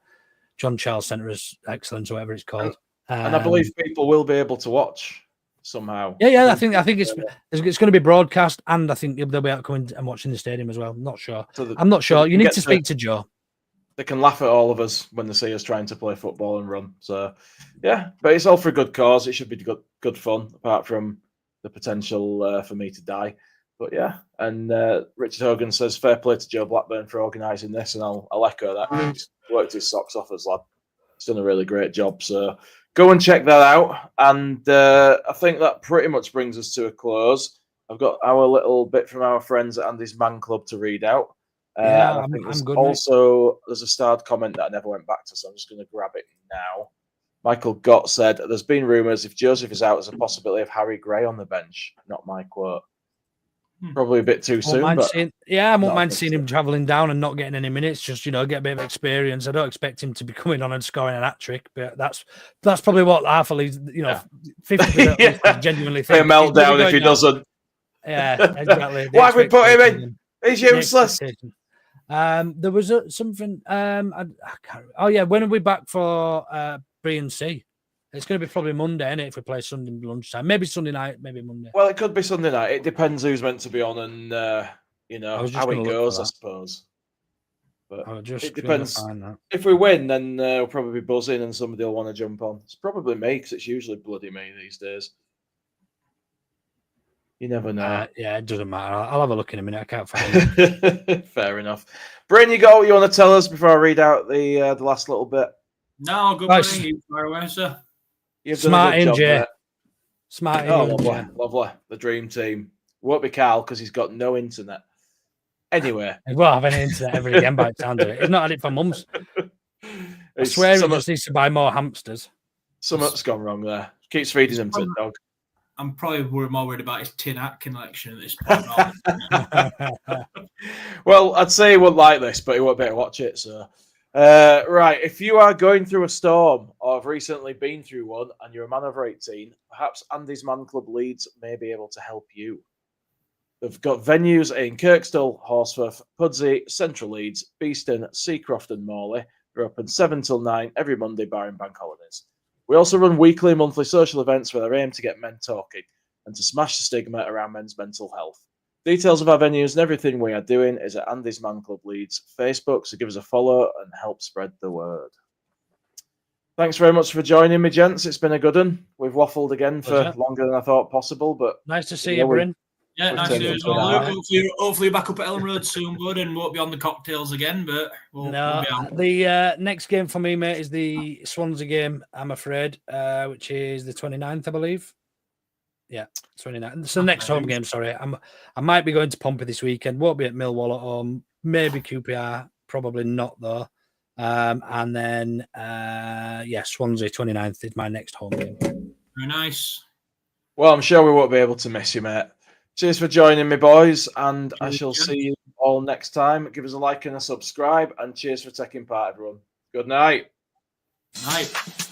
John Charles Centre of Excellence, or whatever it's called. And I believe people will be able to watch somehow. Yeah. I think it's going to be broadcast, and I think they'll be out coming and watching the stadium as well. I'm not sure. I'm not sure. You need to speak to Joe. They can laugh at all of us when they see us trying to play football and run. So, yeah, but it's all for a good cause. It should be good fun, apart from the potential for me to die. But yeah, and Richard Hogan says fair play to Joe Blackburn for organising this, and I'll echo that. He's worked his socks off as lad. He's done a really great job. So go and check that out. And I think that pretty much brings us to a close. I've got our little bit from our friends at Andy's Man Club to read out. I think I'm good. Also, there's a starred comment that I never went back to, so I'm just going to grab it now. Michael Gott said, there's been rumours if Joseph is out, there's a possibility of Harry Gray on the bench. Not my quote. Probably a bit too soon. I won't mind seeing him travelling down and not getting any minutes, just, get a bit of experience. I don't expect him to be coming on and scoring an hat-trick, but that's probably what half of Leeds, 50% genuinely think. A meltdown if he doesn't. Yeah, exactly. Why have we put him in? He's useless. There was something, I can't. Oh, yeah, when are we back for B and C? It's going to be probably Monday, isn't it, if we play Sunday lunchtime? Maybe Sunday night, maybe Monday. Well, it could be Sunday night. It depends who's meant to be on and, how it goes, I suppose. But it depends. If we win, then we'll probably be buzzing and somebody will want to jump on. It's probably me, because it's usually bloody me these days. You never know. Yeah, it doesn't matter. I'll have a look in a minute. I can't find it. Fair enough. Brain, you got what you want to tell us before I read out the last little bit? No, good morning. You fire away, sir. You've done a good job there. Smart. Lovely. The dream team. Won't be Carl because he's got no internet. Anyway. He won't have any internet ever again by the sound of it. He's not had it for months. I swear he just needs to buy more hamsters. Something's gone wrong there. Keeps feeding him to the dog. I'm probably more worried about his tin hat collection at this point. Well, I'd say he wouldn't like this, but he won't be able to watch it. So, right, if you are going through a storm or have recently been through one and you're a man over 18, perhaps Andy's Man Club Leeds may be able to help you. They've got venues in Kirkstall, Horsforth, Pudsey, Central Leeds, Beeston, Seacroft and Morley. They're open 7 till 9 every Monday, barring bank holidays. We also run weekly and monthly social events with our aim to get men talking and to smash the stigma around men's mental health. Details of our venues and everything we are doing is at Andy's Man Club Leeds Facebook, so give us a follow and help spread the word. Thanks very much for joining me, gents. It's been a good one. We've waffled again for longer than I thought possible, but nice to see you, Bryn. Yeah, nice to see you as well, Luke. Hopefully back up at Ellen Road soon, bud, and won't be on the cocktails again, but we'll be on. The next game for me, mate, is the Swansea game, I'm afraid, which is the 29th, I believe. Yeah, 29th. So the next home game, sorry. I might be going to Pompey this weekend. Won't be at Millwall at home. Maybe QPR. Probably not, though. And then, Swansea 29th is my next home game. Very nice. Well, I'm sure we won't be able to miss you, mate. Cheers for joining me, boys, and I shall see you all next time. Give us a like and a subscribe, and cheers for taking part, everyone. Good night. Night.